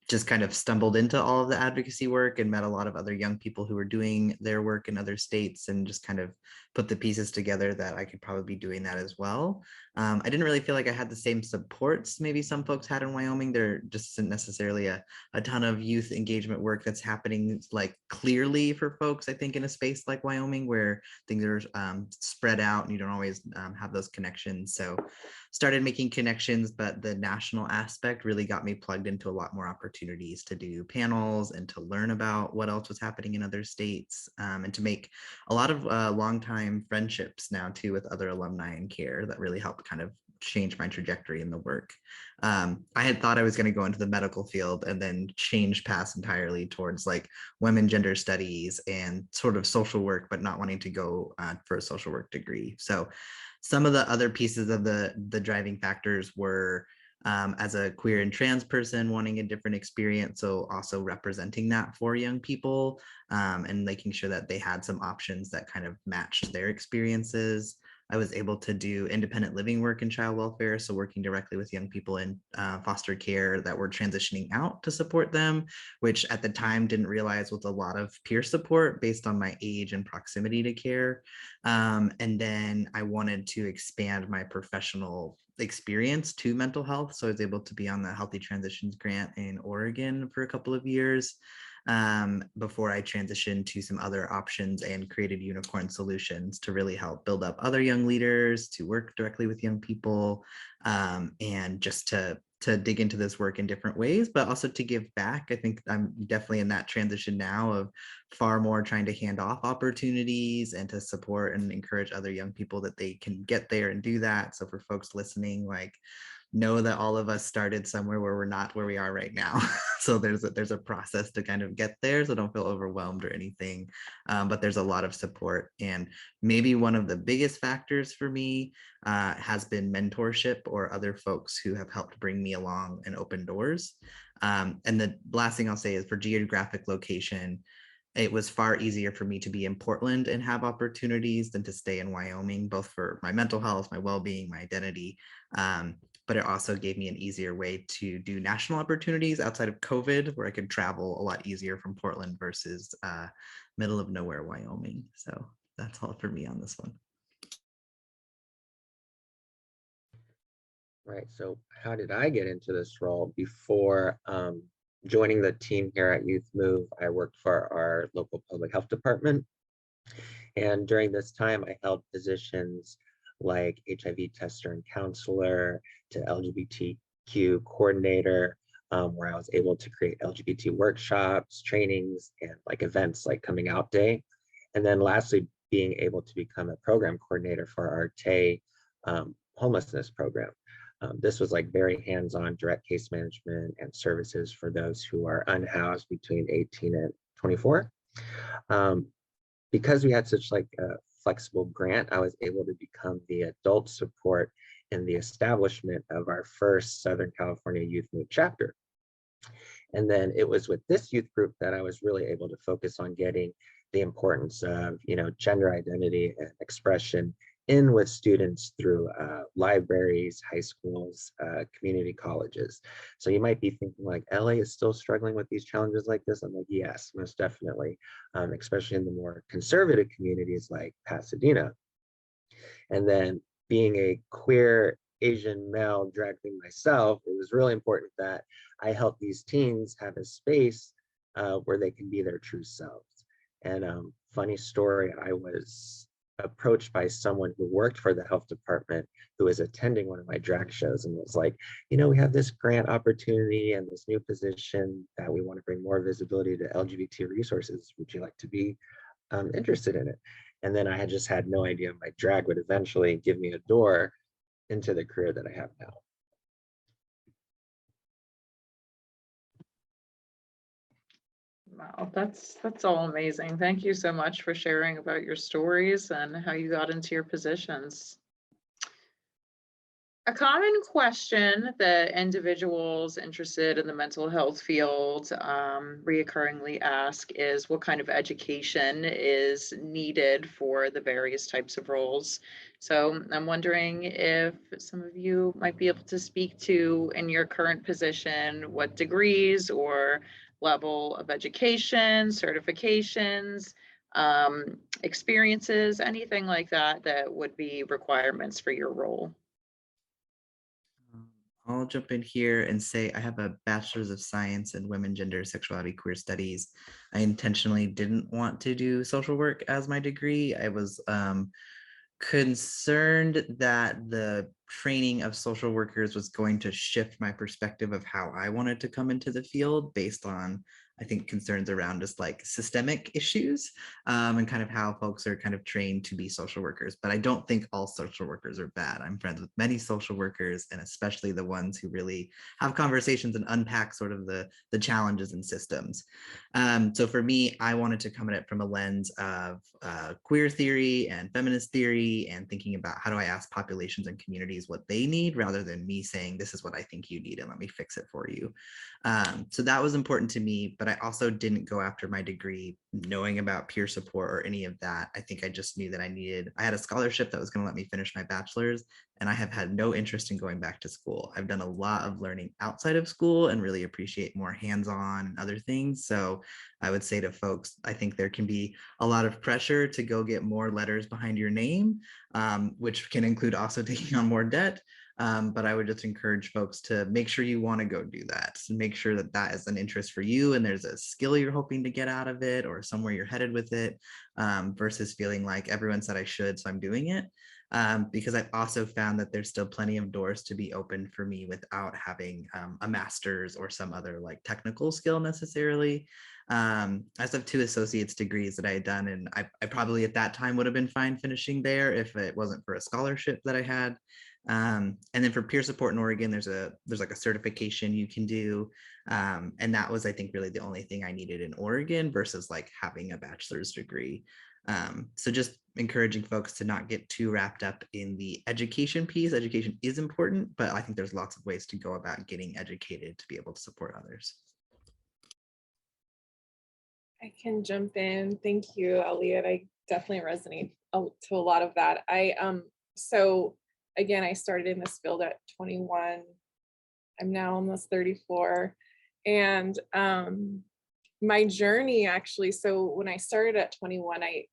Speaker 5: just kind of stumbled into all of the advocacy work and met a lot of other young people who were doing their work in other states, and just kind of put the pieces together that I could probably be doing that as well. I didn't really feel like I had the same supports maybe some folks had in Wyoming. There just isn't necessarily a ton of youth engagement work that's happening like clearly for folks, I think, in a space like Wyoming where things are spread out and you don't always have those connections. So started making connections, but the national aspect really got me plugged into a lot more opportunities to do panels and to learn about what else was happening in other states, and to make a lot of longtime friendships now too with other alumni in care that really helped kind of change my trajectory in the work. I had thought I was going to go into the medical field and then change paths entirely towards like women gender studies and sort of social work, but not wanting to go for a social work degree. So some of the other pieces of the driving factors were as a queer and trans person wanting a different experience, so also representing that for young people, and making sure that they had some options that kind of matched their experiences. I was able to do independent living work in child welfare, so working directly with young people in foster care that were transitioning out to support them, which at the time didn't realize was a lot of peer support based on my age and proximity to care. And then I wanted to expand my professional experience to mental health, so I was able to be on the Healthy Transitions grant in Oregon for a couple of years. Before I transitioned to some other options and created Unicorn Solutions to really help build up other young leaders, to work directly with young people, and just to dig into this work in different ways, but also to give back. I think I'm definitely in that transition now of far more trying to hand off opportunities and to support and encourage other young people that they can get there and do that. So for folks listening, like, know that all of us started somewhere where we're not where we are right now. So there's a process to kind of get there. So don't feel overwhelmed or anything. But there's a lot of support. And maybe one of the biggest factors for me has been mentorship or other folks who have helped bring me along and open doors. And the last thing I'll say is for geographic location, it was far easier for me to be in Portland and have opportunities than to stay in Wyoming, both for my mental health, my well-being, my identity. But it also gave me an easier way to do national opportunities outside of COVID, where I could travel a lot easier from Portland versus middle of nowhere, Wyoming. So that's all for me on this one.
Speaker 7: Right, so how did I get into this role? Before joining the team here at Youth Move, I worked for our local public health department. And during this time, I held positions like HIV tester and counselor to LGBTQ coordinator, where I was able to create LGBT workshops, trainings, and like events like Coming Out Day. And then lastly, being able to become a program coordinator for our TAY homelessness program. This was like very hands-on direct case management and services for those who are unhoused between 18 and 24. Because we had such like a flexible grant, I was able to become the adult support in the establishment of our first Southern California Youth Move chapter. And then it was with this youth group that I was really able to focus on getting the importance of, gender identity and expression in with students through libraries, high schools, community colleges. So you might be thinking like, LA is still struggling with these challenges like this. I'm like, yes, most definitely, especially in the more conservative communities like Pasadena. And then being a queer Asian male drag queen myself, it was really important that I help these teens have a space where they can be their true selves. And funny story, I was approached by someone who worked for the health department who was attending one of my drag shows and was like, we have this grant opportunity and this new position that we want to bring more visibility to LGBT resources. Would you like to be interested in it? And then I had just had no idea my drag would eventually give me a door into the career that I have now.
Speaker 4: Wow, that's all amazing. Thank you so much for sharing about your stories and how you got into your positions. A common question that individuals interested in the mental health field reoccurringly ask is what kind of education is needed for the various types of roles. So I'm wondering if some of you might be able to speak to, in your current position, what degrees or level of education, certifications, experiences, anything like that that would be requirements for your role.
Speaker 5: I'll jump in here and say I have a bachelor's of science in women, gender, sexuality, queer studies. I intentionally didn't want to do social work as my degree. I was concerned that the training of social workers was going to shift my perspective of how I wanted to come into the field based on, I think, concerns around just like systemic issues and kind of how folks are kind of trained to be social workers. But I don't think all social workers are bad. I'm friends with many social workers, and especially the ones who really have conversations and unpack sort of the challenges and systems. So for me, I wanted to come at it from a lens of queer theory and feminist theory and thinking about how do I ask populations and communities what they need rather than me saying, this is what I think you need and let me fix it for you. So that was important to me, but I also didn't go after my degree knowing about peer support or any of that. I think I just knew that I had a scholarship that was going to let me finish my bachelor's, and I have had no interest in going back to school. I've done a lot of learning outside of school and really appreciate more hands-on and other things. So I would say to folks, I think there can be a lot of pressure to go get more letters behind your name, which can include also taking on more debt. But I would just encourage folks to make sure you want to go do that. So make sure that that is an interest for you and there's a skill you're hoping to get out of it or somewhere you're headed with it, versus feeling like everyone said I should, so I'm doing it. Because I've also found that there's still plenty of doors to be open for me without having a master's or some other like technical skill necessarily. I also have 2 associate's degrees that I had done, and I probably at that time would have been fine finishing there if it wasn't for a scholarship that I had. And then for peer support in Oregon, there's like a certification you can do. And that was, I think, really the only thing I needed in Oregon versus like having a bachelor's degree. So just encouraging folks to not get too wrapped up in the education piece. Education is important, but I think there's lots of ways to go about getting educated to be able to support others.
Speaker 8: I can jump in. Thank you, Elliott. I definitely resonate to a lot of that. So again, I started in this field at 21. I'm now almost 34. And my journey actually, so when I started at 21, I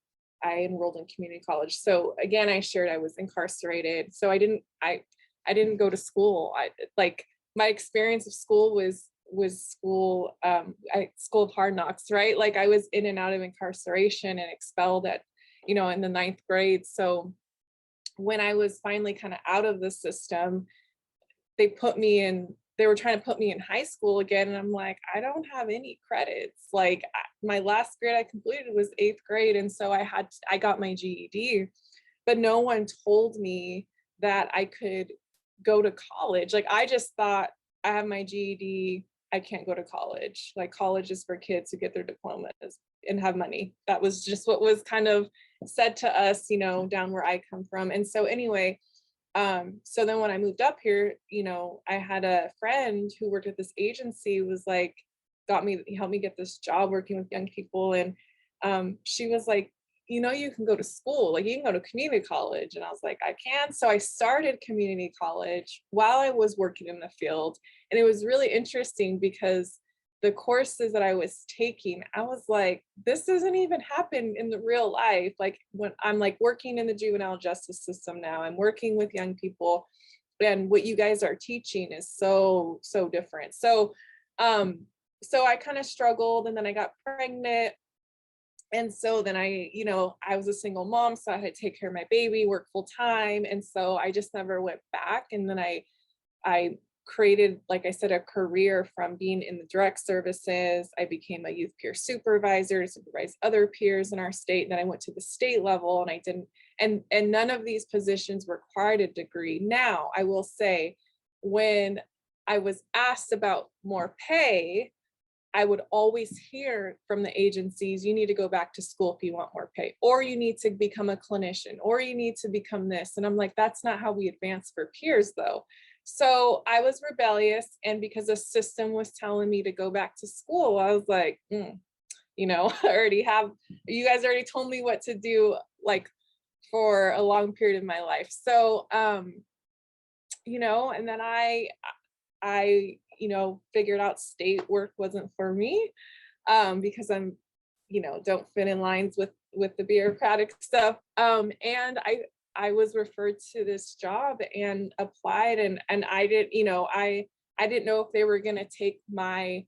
Speaker 8: enrolled in community college. So again, I shared I was incarcerated. So I didn't go to school. Like my experience of school was school, school of hard knocks, right? Like I was in and out of incarceration and expelled at, in the 9th grade. So when I was finally kind of out of the system, they were trying to put me in high school again. And I'm like, I don't have any credits. Like my last grade I completed was 8th grade. And so I got my GED, but no one told me that I could go to college. Like I just thought, I have my GED, I can't go to college. Like college is for kids who get their diplomas and have money. That was just what was kind of said to us, down where I come from. And so anyway, so then when I moved up here, I had a friend who worked at this agency, was like, helped me get this job working with young people. And she was like, you can go to school, like you can go to community college. And I was like, I can. So I started community college while I was working in the field. And it was really interesting because the courses that I was taking, I was like, this doesn't even happen in the real life. Like when I'm like working in the juvenile justice system now, I'm working with young people, and what you guys are teaching is so different. So I kind of struggled, and then I got pregnant. And so then I was a single mom, so I had to take care of my baby, work full time. And so I just never went back. And then I created, like I said, a career from being in the direct services. I became a youth peer supervisor to supervise other peers in our state. Then I went to the state level, and I didn't, and none of these positions required a degree. Now, I will say, when I was asked about more pay, I would always hear from the agencies, you need to go back to school if you want more pay, or you need to become a clinician, or you need to become this. And I'm like, that's not how we advance for peers though. So I was rebellious. And because the system was telling me to go back to school, I was like, I already have, you guys already told me what to do, like for a long period of my life. So, and then I figured out state work wasn't for me, because I'm, don't fit in lines with the bureaucratic stuff. And I was referred to this job and applied, and I didn't know if they were going to take my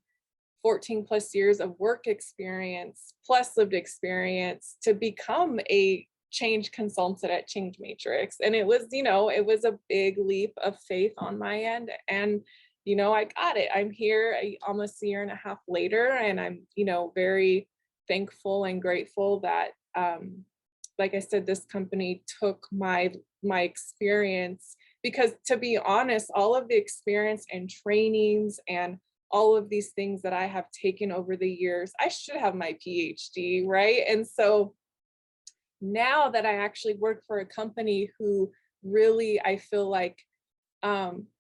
Speaker 8: 14 plus years of work experience plus lived experience to become a change consultant at Change Matrix. And it was, it was a big leap of faith on my end. And I got it. I'm here almost a year and a half later, and I'm, very thankful and grateful that, like I said, this company took my experience, because to be honest, all of the experience and trainings and all of these things that I have taken over the years, I should have my PhD, right? And so now that I actually work for a company who really, I feel like,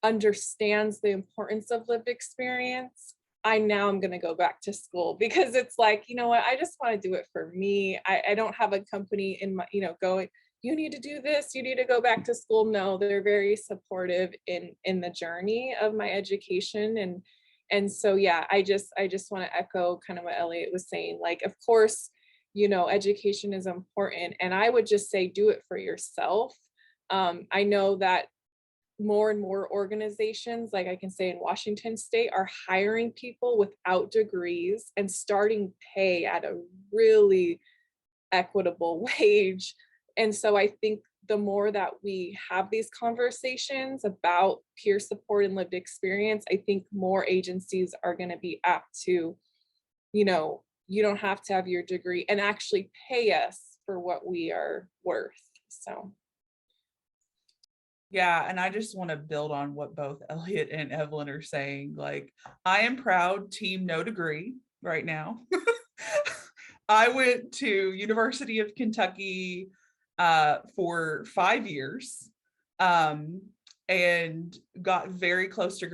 Speaker 8: understands the importance of lived experience, I'm going to go back to school, because it's like, what, I just want to do it for me. I don't have a company in my, going, you need to do this, you need to go back to school. No, they're very supportive in the journey of my education. And so, yeah, I just want to echo kind of what Elliott was saying. Like, of course, education is important. And I would just say, do it for yourself. I know that more and more organizations, like I can say in Washington state, are hiring people without degrees and starting pay at a really equitable wage. And so I think the more that we have these conversations about peer support and lived experience, I think more agencies are going to be apt to, you don't have to have your degree, and actually pay us for what we are worth. So.
Speaker 6: Yeah, and I just want to build on what both Elliott and Evelyn are saying. Like, I am proud team no degree right now. I went to University of Kentucky for 5 years and got very close to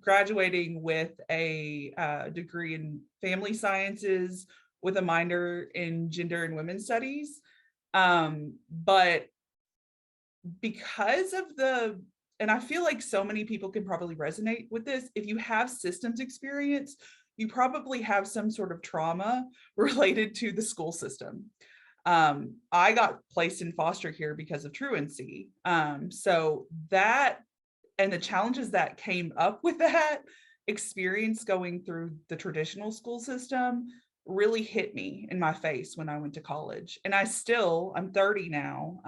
Speaker 6: graduating with a degree in family sciences with a minor in gender and women's studies. But because of and I feel like so many people can probably resonate with this, if you have systems experience, you probably have some sort of trauma related to the school system. I got placed in foster care because of truancy. So that and the challenges that came up with that experience going through the traditional school system really hit me in my face when I went to college. And I'm 30 now.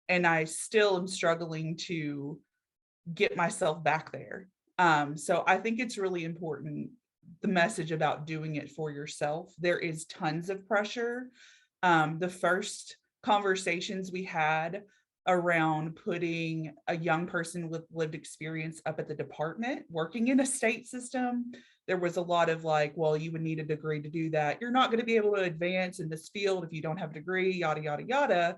Speaker 6: And I still am struggling to get myself back there. So I think it's really important, the message about doing it for yourself. There is tons of pressure. The first conversations we had around putting a young person with lived experience up at the department, working in a state system, there was a lot of like, well, you would need a degree to do that. You're not going to be able to advance in this field if you don't have a degree, yada, yada, yada.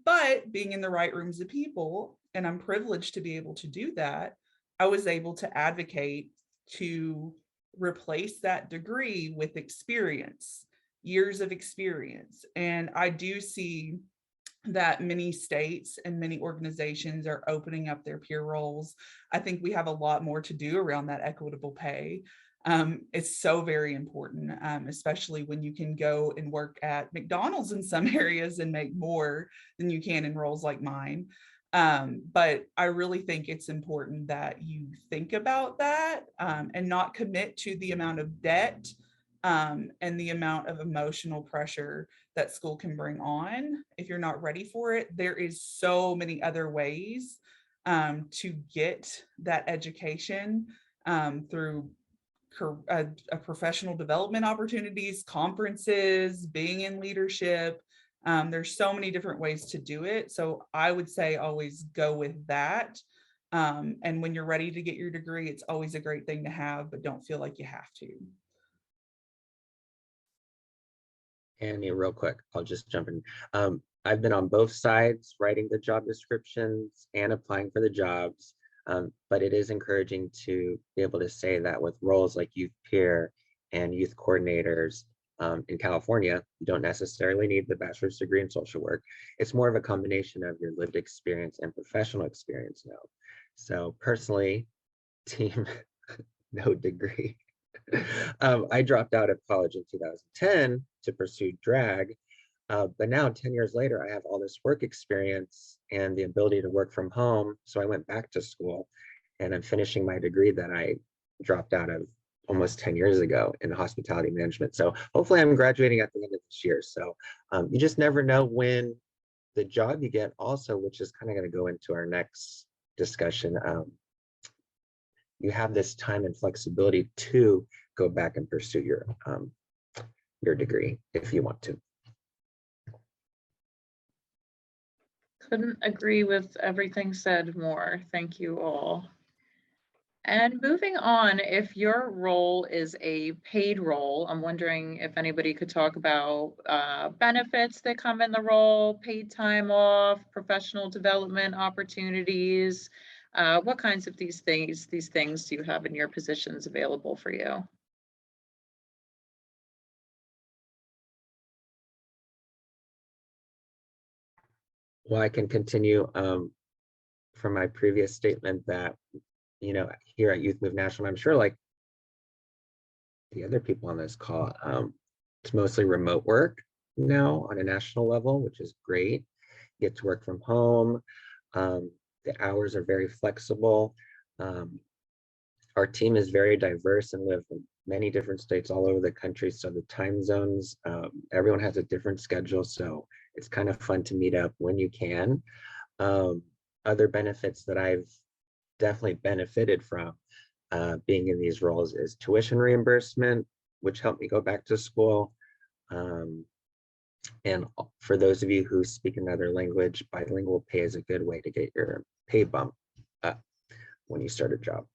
Speaker 6: But being in the right rooms of people, and I'm privileged to be able to do that, I was able to advocate to replace that degree with experience, years of experience. And I do see that many states and many organizations are opening up their peer roles. I think we have a lot more to do around that equitable pay. It's so very important, especially when you can go and work at McDonald's in some areas and make more than you can in roles like mine. But I really think it's important that you think about that and not commit to the amount of debt and the amount of emotional pressure that school can bring on. If you're not ready for it, there is so many other ways to get that education through a professional development opportunities, conferences, being in leadership. There's so many different ways to do it. So I would say always go with that. And when you're ready to get your degree, it's always a great thing to have, but don't feel like you have to.
Speaker 7: Annie, real quick, I'll just jump in. I've been on both sides, writing the job descriptions and applying for the jobs. But it is encouraging to be able to say that with roles like youth peer and youth coordinators in California, you don't necessarily need the bachelor's degree in social work. It's more of a combination of your lived experience and professional experience now. So personally, team no degree. I dropped out of college in 2010 to pursue drag. But now 10 years later, I have all this work experience and the ability to work from home. So I went back to school and I'm finishing my degree that I dropped out of almost 10 years ago in hospitality management. So hopefully I'm graduating at the end of this year. So you just never know when the job you get also, which is kind of going to go into our next discussion. You have this time and flexibility to go back and pursue your degree if you want to.
Speaker 4: Couldn't agree with everything said more. Thank you all. And moving on, if your role is a paid role, I'm wondering if anybody could talk about benefits that come in the role, paid time off, professional development opportunities. What kinds of these things do you have in your positions available for you?
Speaker 7: Well, I can continue from my previous statement that, here at Youth Move National, I'm sure like the other people on this call, it's mostly remote work now on a national level, which is great. You get to work from home. The hours are very flexible. Our team is very diverse and live in many different states all over the country. So the time zones, everyone has a different schedule. So it's kind of fun to meet up when you can. Other benefits that I've definitely benefited from being in these roles is tuition reimbursement, which helped me go back to school. And for those of you who speak another language, bilingual pay is a good way to get your pay bump up when you start a job.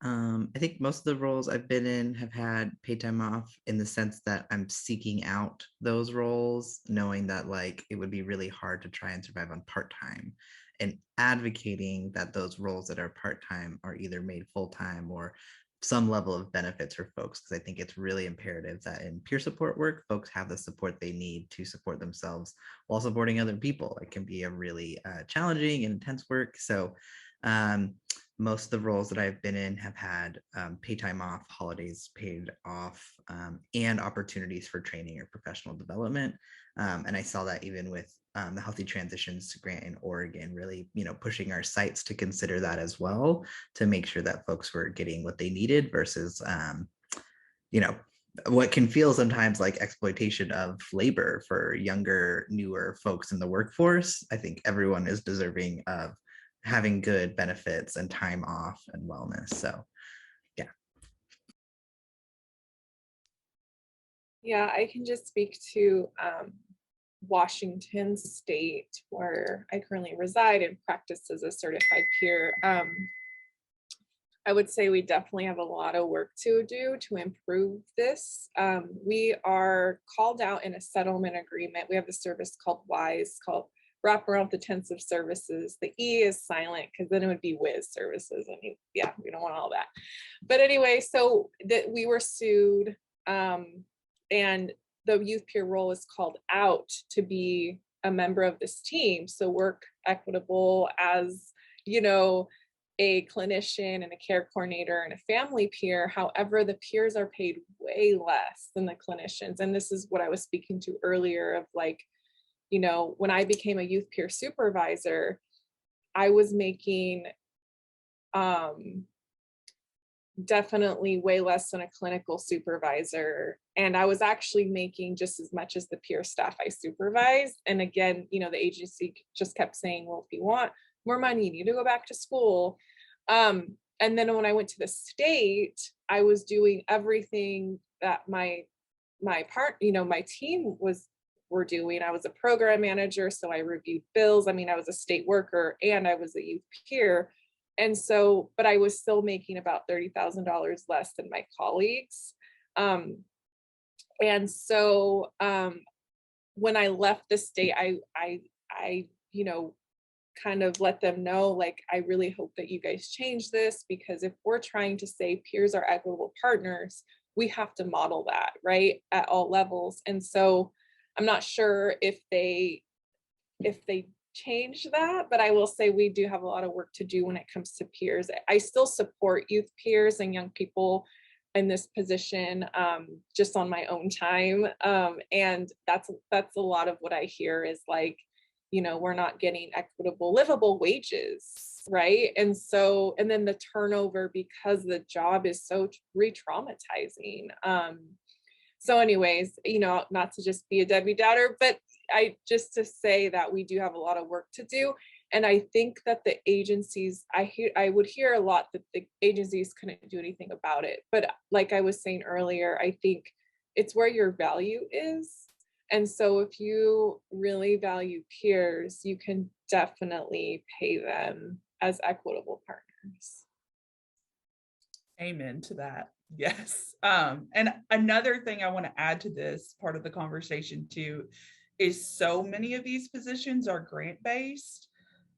Speaker 5: I think most of the roles I've been in have had paid time off in the sense that I'm seeking out those roles, knowing that like it would be really hard to try and survive on part-time, and advocating that those roles that are part-time are either made full-time or some level of benefits for folks, because I think it's really imperative that in peer support work, folks have the support they need to support themselves while supporting other people. It can be a really challenging and intense work. So most of the roles that I've been in have had pay time off, holidays paid off, and opportunities for training or professional development. And I saw that even with the Healthy Transitions Grant in Oregon, really, pushing our sites to consider that as well, to make sure that folks were getting what they needed versus, what can feel sometimes like exploitation of labor for younger, newer folks in the workforce. I think everyone is deserving of having good benefits and time off and wellness. So yeah.
Speaker 8: Yeah, I can just speak to Washington State, where I currently reside and practice as a certified peer. I would say we definitely have a lot of work to do to improve this. We are called out in a settlement agreement. We have a service called WISE, called Wraparound Intensive Services. The E is silent because then it would be WIS services. And yeah, we don't want all that. But anyway, so that we were sued, and the youth peer role is called out to be a member of this team. So work equitable as, a clinician and a care coordinator and a family peer. However, the peers are paid way less than the clinicians. And this is what I was speaking to earlier of like, when I became a youth peer supervisor, I was making definitely way less than a clinical supervisor. And I was actually making just as much as the peer staff I supervised. And again, the agency just kept saying, well, if you want more money, you need to go back to school. And then when I went to the state, I was doing everything that my team were doing. I was a program manager, so I reviewed bills. I was a state worker and I was a youth peer. And so, but I was still making about $30,000 less than my colleagues. And so when I left the state, I kind of let them know, like, I really hope that you guys change this, because if we're trying to say peers are equitable partners, we have to model that, right, at all levels. And so I'm not sure if they change that, but I will say we do have a lot of work to do when it comes to peers. I still support youth peers and young people in this position, just on my own time. And that's a lot of what I hear is like, we're not getting equitable, livable wages, right? And so, and then the turnover, because the job is so re-traumatizing. So anyways, not to just be a Debbie Downer, but just to say that we do have a lot of work to do. And I think that the agencies, I would hear a lot that the agencies couldn't do anything about it. But like I was saying earlier, I think it's where your value is. And so if you really value peers, you can definitely pay them as equitable partners.
Speaker 6: Amen to that. Yes. And another thing I want to add to this part of the conversation too is so many of these positions are grant-based.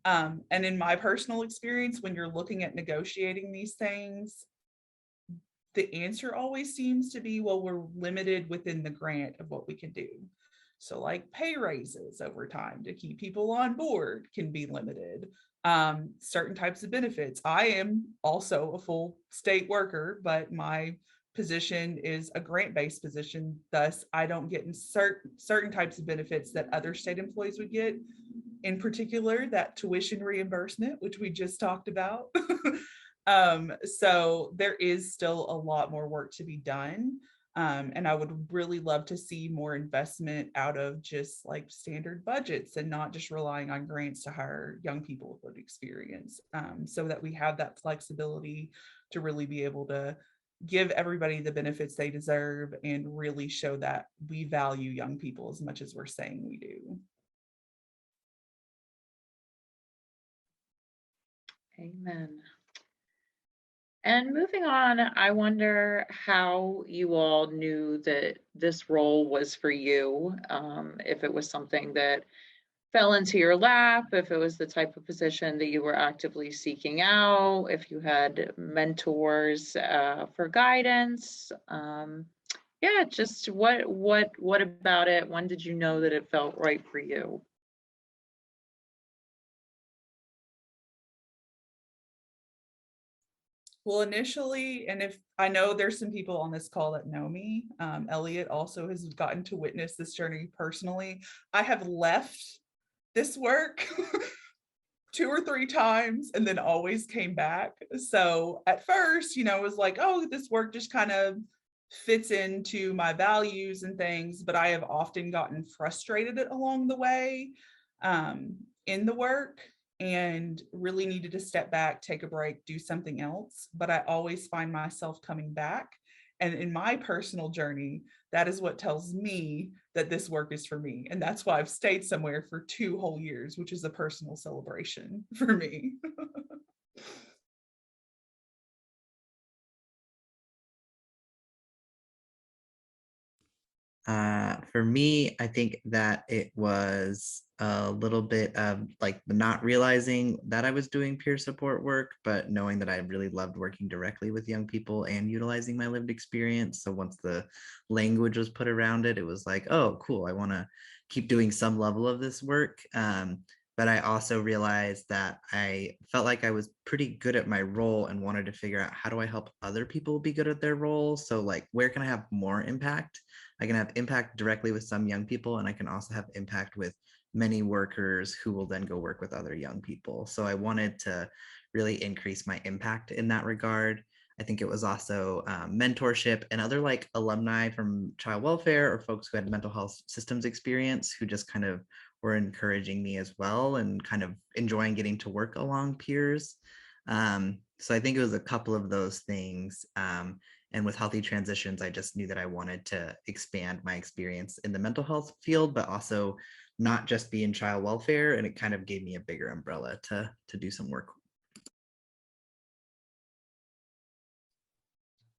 Speaker 6: And in my personal experience, when you're looking at negotiating these things, the answer always seems to be, well, we're limited within the grant of what we can do. So like pay raises over time to keep people on board can be limited. Certain types of benefits. I am also a full state worker, but my position is a grant-based position. Thus, I don't get in certain types of benefits that other state employees would get. In particular, that tuition reimbursement, which we just talked about. So there is still a lot more work to be done. And I would really love to see more investment out of just like standard budgets and not just relying on grants to hire young people with experience, so that we have that flexibility to really be able to give everybody the benefits they deserve and really show that we value young people as much as we're saying we do.
Speaker 4: Amen. And moving on, I wonder how you all knew that this role was for you, if it was something that fell into your lap, if it was the type of position that you were actively seeking out, if you had mentors for guidance. Yeah, just what about it? When did you know that it felt right for you?
Speaker 6: Well, initially, and if I know there's some people on this call that know me, Elliott also has gotten to witness this journey personally. I have left this work 2 or 3 times and then always came back. So at first, it was like, oh, this work just kind of fits into my values and things, but I have often gotten frustrated along the way in the work and really needed to step back, take a break, do something else. But I always find myself coming back. And in my personal journey, that is what tells me that this work is for me. And that's why I've stayed somewhere for 2 whole years, which is a personal celebration for me.
Speaker 5: For me, I think that it was a little bit of like not realizing that I was doing peer support work, but knowing that I really loved working directly with young people and utilizing my lived experience. So once the language was put around it, it was like, oh, cool, I want to keep doing some level of this work. But I also realized that I felt like I was pretty good at my role and wanted to figure out how do I help other people be good at their role? So like, where can I have more impact? I can have impact directly with some young people, and I can also have impact with many workers who will then go work with other young people. So I wanted to really increase my impact in that regard. I think it was also mentorship and other like alumni from child welfare or folks who had mental health systems experience who just kind of were encouraging me as well and kind of enjoying getting to work along peers. So I think it was a couple of those things. And with Healthy Transitions, I just knew that I wanted to expand my experience in the mental health field, but also not just be in child welfare. And it kind of gave me a bigger umbrella to do some work.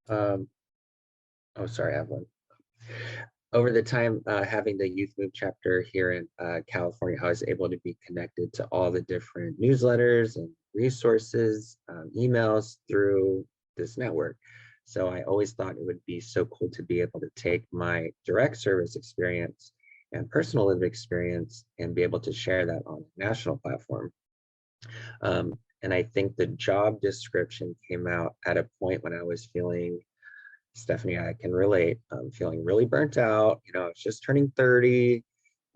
Speaker 7: Oh, sorry, I have one. Over the time having the Youth Move chapter here in California, I was able to be connected to all the different newsletters and resources, emails through this network. So I always thought it would be so cool to be able to take my direct service experience and personal lived experience and be able to share that on a national platform. And I think the job description came out at a point when I was feeling, Stephanie, I can relate, feeling really burnt out. I was just turning 30.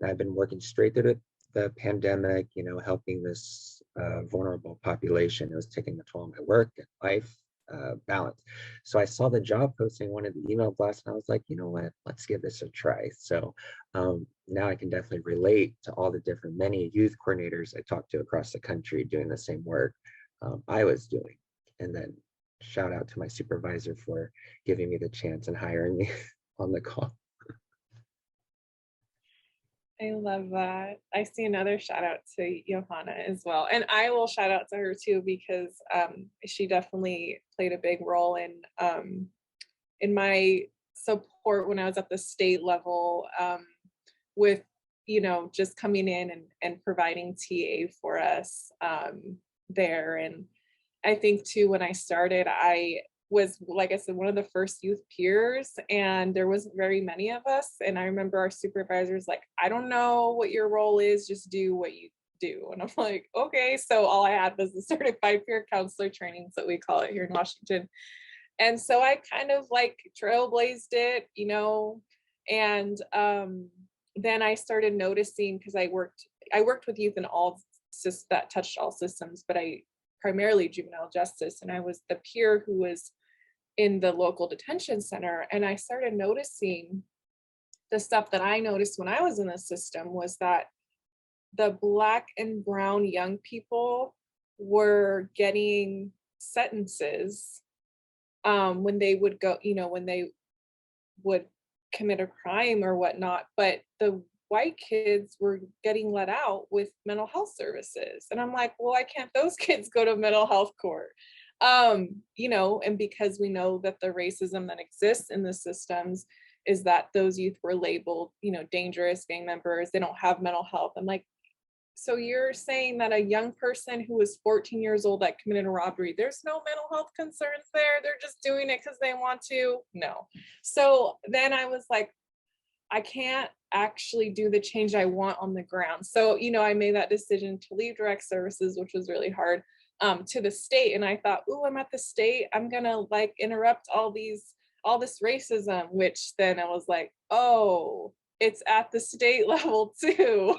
Speaker 7: And I've been working straight through the pandemic, helping this vulnerable population. It was taking a toll on my work and life balance. So I saw the job posting, one of the email blasts, and I was like, you know what, let's give this a try. So now I can definitely relate to all the different, many youth coordinators I talked to across the country doing the same work I was doing. And then shout out to my supervisor for giving me the chance and hiring me on the call.
Speaker 8: I love that. I see another shout out to Johanna as well. And I will shout out to her too, because she definitely played a big role in my support when I was at the state level with, just coming in and providing TA for us there. And I think too, when I started, I was, like I said, one of the first youth peers, and there wasn't very many of us. And I remember our supervisors like, I don't know what your role is, just do what you do. And I'm like, okay. So all I had was the certified peer counselor trainings that we call it here in Washington. And so I kind of like trailblazed it, and then I started noticing, because I worked with youth in all that touched all systems, but I primarily juvenile justice, and I was the peer who was in the local detention center. And I started noticing the stuff that I noticed when I was in the system was that the Black and brown young people were getting sentences when they would go, when they would commit a crime or whatnot, but the white kids were getting let out with mental health services. And I'm like, well, why can't those kids go to mental health court? And because we know that the racism that exists in the systems is that those youth were labeled, dangerous gang members, they don't have mental health. I'm like, so you're saying that a young person who was 14 years old that committed a robbery, there's no mental health concerns there? They're just doing it because they want to? No. So then I was like, I can't actually do the change I want on the ground. So, I made that decision to leave direct services, which was really hard, to the state. And I thought, oh, I'm at the state, I'm gonna interrupt all this racism, which then I was like, oh, it's at the state level too.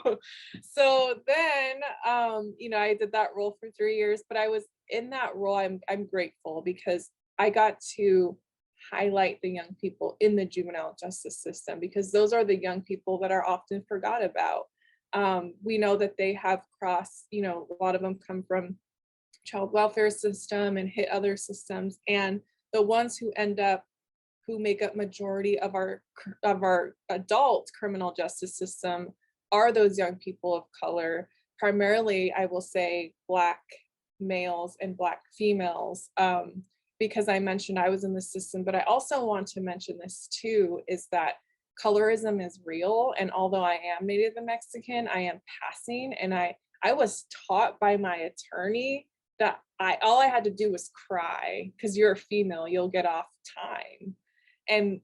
Speaker 8: So then, I did that role for 3 years, but I was in that role. I'm grateful because I got to highlight the young people in the juvenile justice system, because those are the young people that are often forgot about. We know that they have crossed, a lot of them come from child welfare system and hit other systems. And the ones who make up majority of our adult criminal justice system are those young people of color, primarily, I will say, Black males and Black females. Because I mentioned I was in the system, but I also want to mention this too, is that colorism is real. And although I am Native Mexican, I am passing. And I was taught by my attorney that all I had to do was cry, because you're a female, you'll get off time. And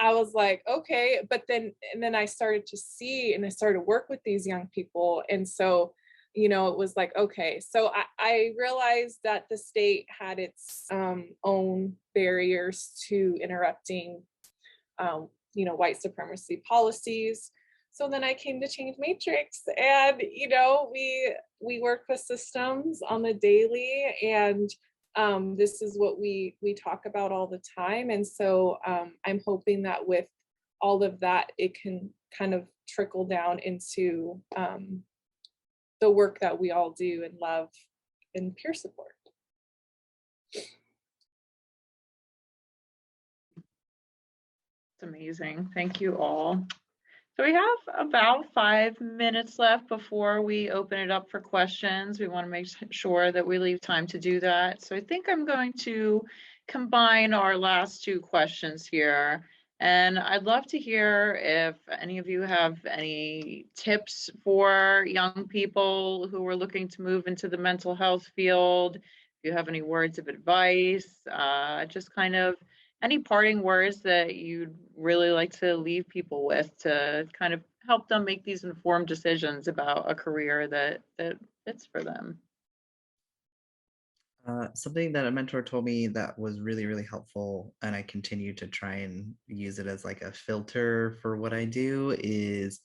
Speaker 8: I was like, okay, but then I started to see, and I started to work with these young people. And so, it was like, okay, so I realized that the state had its own barriers to interrupting, white supremacy policies. So then I came to Change Matrix, and, we work with systems on the daily, and this is what we talk about all the time. And so I'm hoping that with all of that, it can kind of trickle down into the work that we all do and love in peer support.
Speaker 4: It's amazing. Thank you all. So we have about 5 minutes left before we open it up for questions. We want to make sure that we leave time to do that. So I think I'm going to combine our last 2 questions here. And I'd love to hear if any of you have any tips for young people who are looking to move into the mental health field. If you have any words of advice, just kind of any parting words that you'd really like to leave people with to kind of help them make these informed decisions about a career that fits for them.
Speaker 5: Something that a mentor told me that was really, really helpful, and I continue to try and use it as like a filter for what I do, is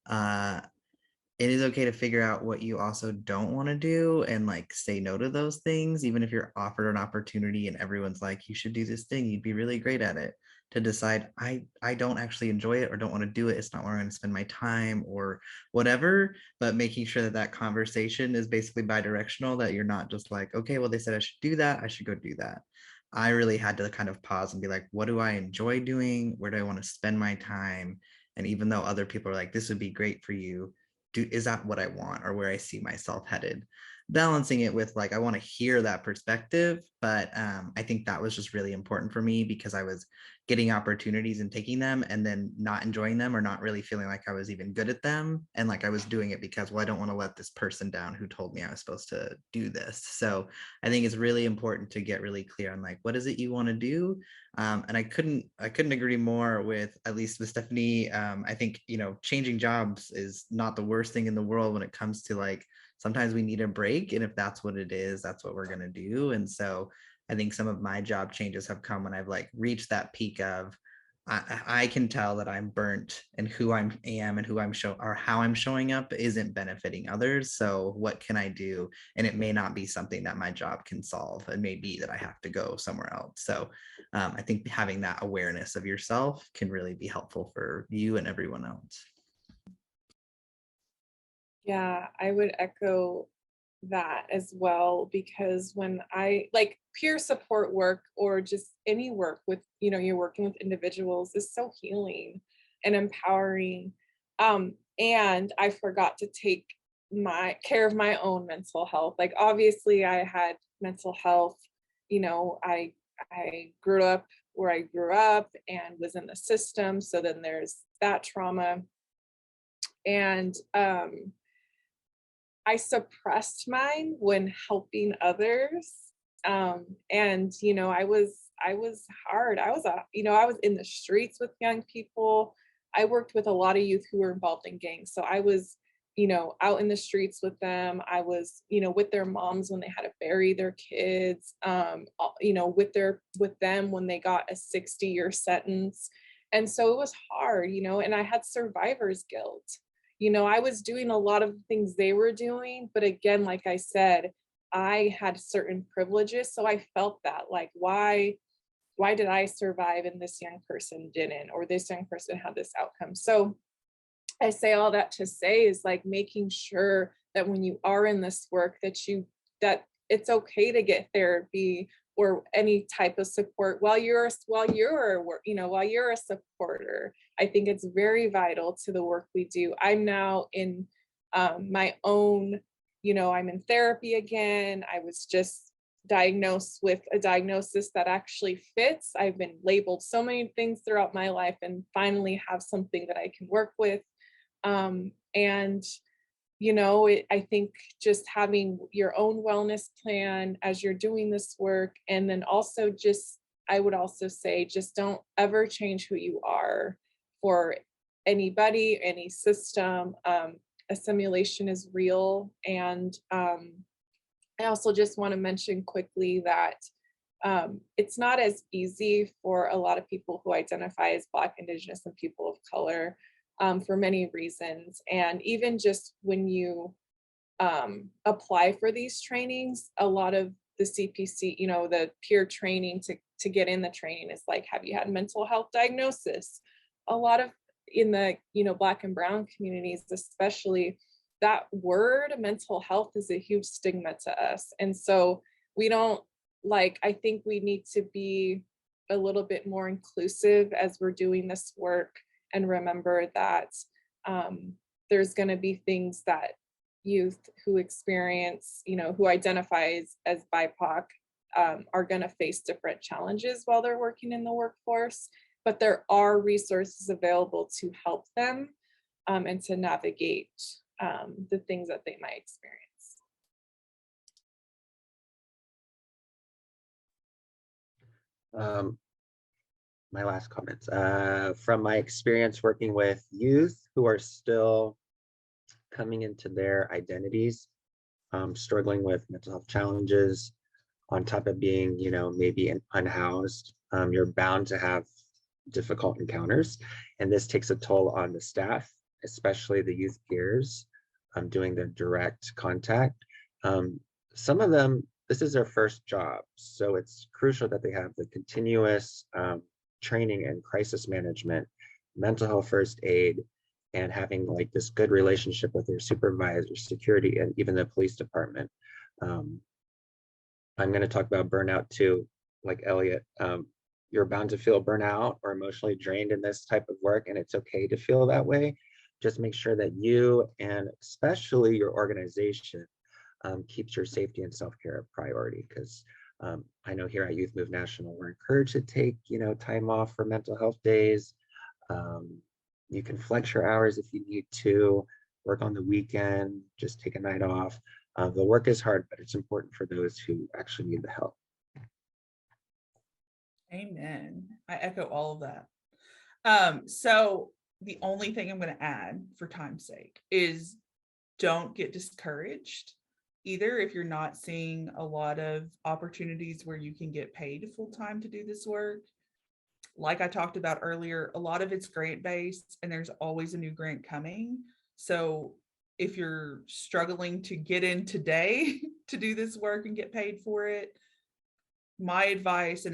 Speaker 5: it is okay to figure out what you also don't want to do and like say no to those things, even if you're offered an opportunity and everyone's like, you should do this thing, you'd be really great at it. To decide, I don't actually enjoy it or don't want to do it, it's not where I'm going to spend my time or whatever, but making sure that that conversation is basically bi-directional, that you're not just like, okay, well, they said I should do that, I should go do that. I really had to kind of pause and be like, what do I enjoy doing? Where do I want to spend my time? And even though other people are like, this would be great for you, is that what I want or where I see myself headed? Balancing it with like, I want to hear that perspective, but I think that was just really important for me, because I was getting opportunities and taking them and then not enjoying them or not really feeling like I was even good at them. And like I was doing it because, well, I don't want to let this person down who told me I was supposed to do this. So I think it's really important to get really clear on like, what is it you want to do? And I couldn't agree more with, at least with Stephanie. I think, changing jobs is not the worst thing in the world when it comes to like, sometimes we need a break. And if that's what it is, that's what we're going to do. And so I think some of my job changes have come when I've like reached that peak of, I can tell that I'm burnt and who I am and who I'm or how I'm showing up isn't benefiting others. So what can I do? And it may not be something that my job can solve. It may be that I have to go somewhere else. So I think having that awareness of yourself can really be helpful for you and everyone else.
Speaker 8: Yeah, I would echo that as well, because when I like peer support work or just any work with, you're working with individuals is so healing and empowering. And I forgot to take my care of my own mental health. Like obviously I had mental health, I grew up where I grew up and was in the system. So then there's that trauma. And I suppressed mine when helping others. And I was hard. I was in the streets with young people. I worked with a lot of youth who were involved in gangs. So I was, out in the streets with them. I was, with their moms when they had to bury their kids, with them when they got a 60-year sentence. And so it was hard, and I had survivor's guilt. I was doing a lot of things they were doing, but again, like I said, I had certain privileges. So I felt that, like, why did I survive and this young person didn't, or this young person had this outcome? So I say all that to say is like making sure that when you are in this work that it's okay to get therapy or any type of support while you're a supporter. I think it's very vital to the work we do. I'm now in my own, I'm in therapy again. I was just diagnosed with a diagnosis that actually fits. I've been labeled so many things throughout my life and finally have something that I can work with. I think just having your own wellness plan as you're doing this work, and then also I would also say, just don't ever change who you are for anybody, any system. Assimilation is real. And I also just want to mention quickly that it's not as easy for a lot of people who identify as Black, Indigenous, and people of color. For many reasons. And even just when you apply for these trainings, a lot of the CPC, the peer training to get in the training is like, have you had mental health diagnosis? A lot of in the, Black and Brown communities, especially, that word mental health is a huge stigma to us. And so I think we need to be a little bit more inclusive as we're doing this work, and remember that there's going to be things that youth who experience, who identify as BIPOC are going to face different challenges while they're working in the workforce, but there are resources available to help them and to navigate the things that they might experience.
Speaker 7: My last comments. From my experience working with youth who are still coming into their identities, struggling with mental health challenges, on top of being, maybe unhoused, you're bound to have difficult encounters. And this takes a toll on the staff, especially the youth peers doing the direct contact. Some of them, this is their first job. So it's crucial that they have the continuous training and crisis management, mental health first aid, and having like this good relationship with their supervisor, security, and even the police department. I'm going to talk about burnout too, like Elliott. You're bound to feel burnout or emotionally drained in this type of work, and it's okay to feel that way. Just make sure that you, and especially your organization, keeps your safety and self-care a priority, because I know here at Youth Move National, we're encouraged to take, time off for mental health days. You can flex your hours if you need to, work on the weekend, just take a night off. The work is hard, but it's important for those who actually need the help.
Speaker 6: Amen. I echo all of that. So the only thing I'm going to add for time's sake is don't get discouraged either if you're not seeing a lot of opportunities where you can get paid full time to do this work. Like I talked about earlier, a lot of it's grant based and there's always a new grant coming. So if you're struggling to get in today to do this work and get paid for it, my advice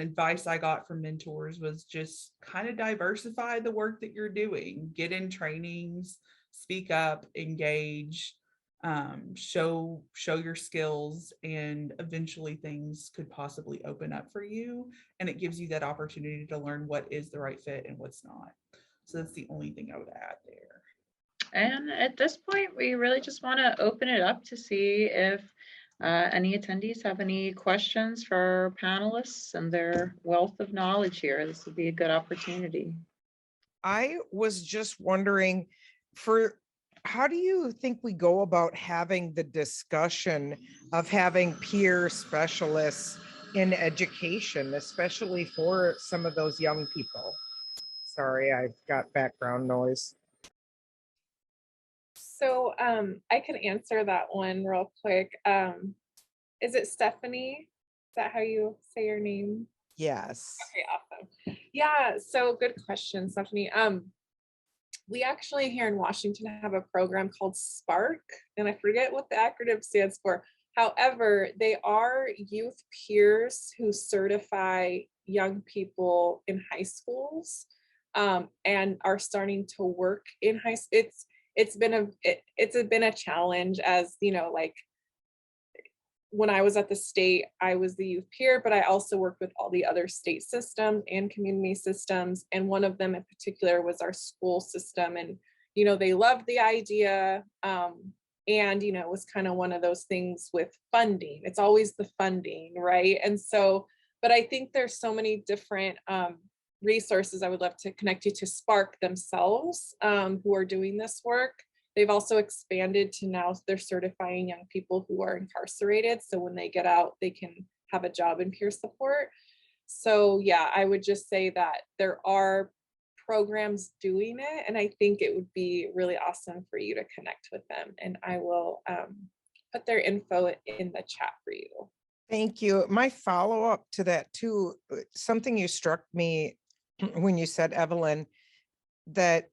Speaker 6: I got from mentors was just kind of diversify the work that you're doing, get in trainings, speak up, engage, show your skills, and eventually things could possibly open up for you, and it gives you that opportunity to learn what is the right fit and what's not. So that's the only thing I would add there.
Speaker 4: And at this point, we really just want to open it up to see if any attendees have any questions for our panelists and their wealth of knowledge here. This would be a good opportunity.
Speaker 9: I was just wondering, how do you think we go about having the discussion of having peer specialists in education, especially for some of those young people? Sorry, I've got background noise.
Speaker 8: So I can answer that one real quick. Is it Stephanie? Is that how you say your name?
Speaker 9: Yes.
Speaker 8: Okay, awesome. Yeah, so good question, Stephanie. We actually here in Washington have a program called Spark, and I forget what the acronym stands for. However, they are youth peers who certify young people in high schools and are starting to work in high school. It's been a challenge, as you know, like when I was at the state, I was the youth peer, but I also worked with all the other state systems and community systems. And one of them in particular was our school system. And, you know, they loved the idea. And, you know, it was kind of one of those things with funding. It's always the funding, right? And so, but I think there's so many different resources. I would love to connect you to Spark themselves, who are doing this work. They've also expanded to now they're certifying young people who are incarcerated. So when they get out, they can have a job in peer support. So yeah, I would just say that there are programs doing it. And I think it would be really awesome for you to connect with them. And I will put their info in the chat for you.
Speaker 9: Thank you. My follow-up to that too, something you struck me when you said, Evelyn, that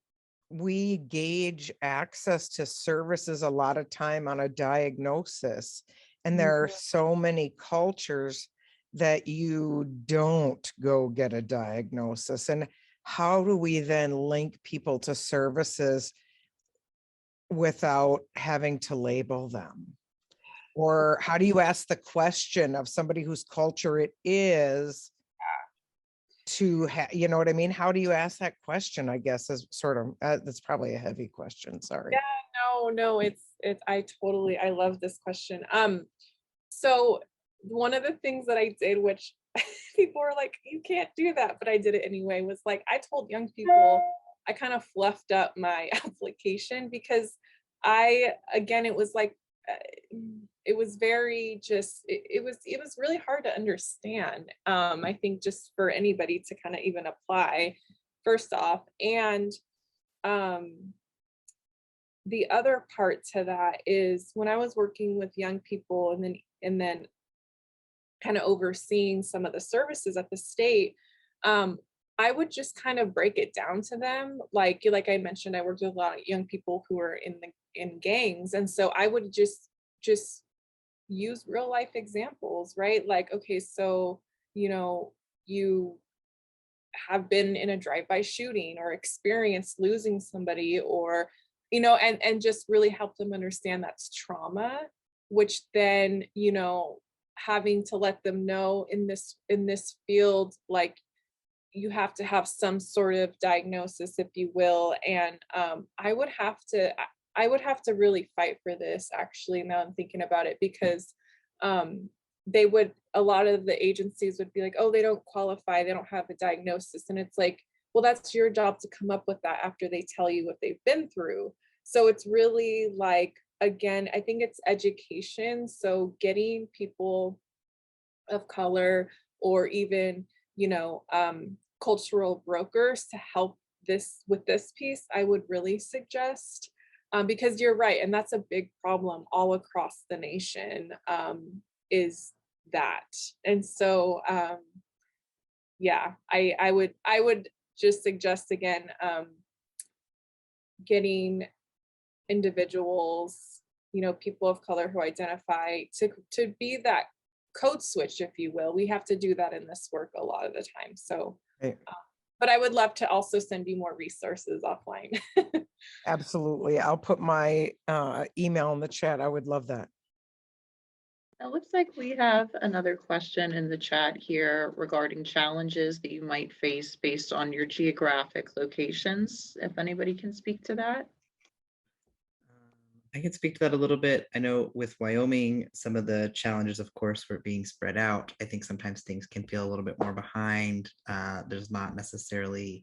Speaker 9: we gauge access to services a lot of time on a diagnosis. And there are so many cultures that you don't go get a diagnosis. And how do we then link people to services without having to label them? Or how do you ask the question of somebody whose culture it is to you know what I mean? How do you ask that question? I guess is sort of, that's probably a heavy question. Sorry.
Speaker 8: Yeah, no, I love this question. So one of the things that I did, which people were like, you can't do that, but I did it anyway, was like, I told young people, I kind of fluffed up my application because it was like, it was very just, it was really hard to understand. I think just for anybody to kind of even apply, first off. And the other part to that is when I was working with young people and then kind of overseeing some of the services at the state, I would just kind of break it down to them. Like I mentioned, I worked with a lot of young people who are in gangs. And so I would just use real life examples, right? Like, okay, so, you know, you have been in a drive-by shooting or experienced losing somebody, or, you know, and just really help them understand that's trauma, which then, you know, having to let them know in this field, like, you have to have some sort of diagnosis, if you will. And I would have to really fight for this, actually, now I'm thinking about it, because a lot of the agencies would be like, oh, they don't qualify, they don't have a diagnosis. And it's like, well, that's your job to come up with that after they tell you what they've been through. So it's really like, again, I think it's education. So getting people of color, or even, you know, cultural brokers to help with this piece, I would really suggest, because you're right. And that's a big problem all across the nation, is that. And so, yeah, I would just suggest, again, getting individuals, you know, people of color who identify to be that code switch, if you will. We have to do that in this work a lot of the time. So, but I would love to also send you more resources offline.
Speaker 9: Absolutely. I'll put my email in the chat. I would love that.
Speaker 4: It looks like we have another question in the chat here regarding challenges that you might face based on your geographic locations. If anybody can speak to that.
Speaker 5: I can speak to that a little bit. I know with Wyoming, some of the challenges, of course, for it being spread out. I think sometimes things can feel a little bit more behind. There's not necessarily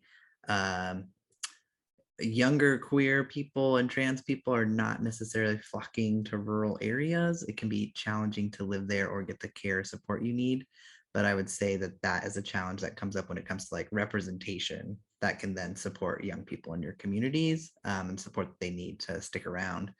Speaker 5: younger queer people and trans people are not necessarily flocking to rural areas. It can be challenging to live there or get the care support you need. But I would say that that is a challenge that comes up when it comes to like representation that can then support young people in your communities and support that they need to stick around.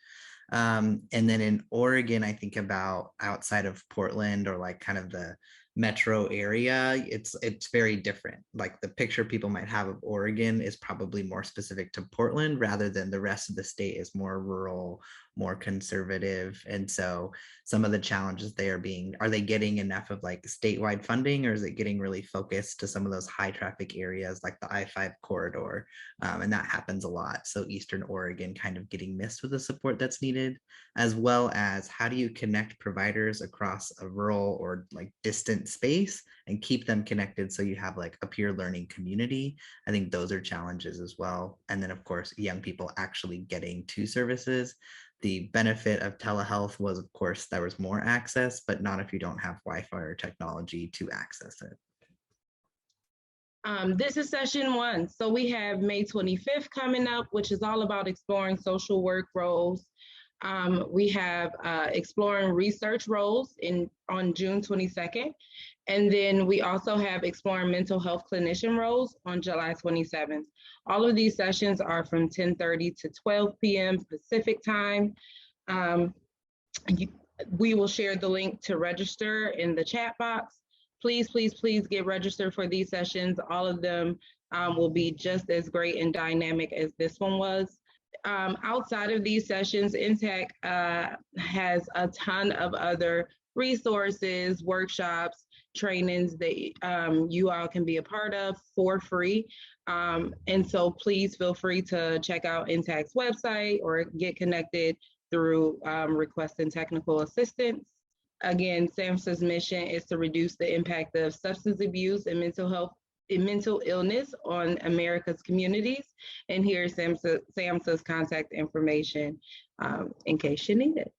Speaker 5: And then in Oregon, I think about outside of Portland or like kind of the metro area, it's very different. Like the picture people might have of Oregon is probably more specific to Portland rather than the rest of the state is more rural, more conservative. And so some of the challenges are they getting enough of like statewide funding, or is it getting really focused to some of those high traffic areas like the I-5 corridor? And that happens a lot. So Eastern Oregon kind of getting missed with the support that's needed, as well as how do you connect providers across a rural or like distant space and keep them connected so you have like a peer learning community. I think those are challenges as well. And then of course, young people actually getting to services. The benefit of telehealth was, of course, there was more access, but not if you don't have Wi-Fi or technology to access it.
Speaker 3: This is session 1. So we have May 25th coming up, which is all about exploring social work roles. We have exploring research roles on June 22nd. And then we also have exploring mental health clinician roles on July 27th. All of these sessions are from 10:30 to 12 p.m. Pacific time. We will share the link to register in the chat box. Please, please, please get registered for these sessions. All of them will be just as great and dynamic as this one was. Outside of these sessions, Intac has a ton of other resources, workshops, trainings that you all can be a part of for free. And so please feel free to check out Intac's website or get connected through requesting technical assistance. Again, SAMHSA's mission is to reduce the impact of substance abuse and mental illness on America's communities. And here's SAMHSA's contact information in case you need it.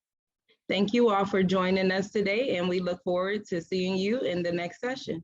Speaker 3: Thank you all for joining us today, and we look forward to seeing you in the next session.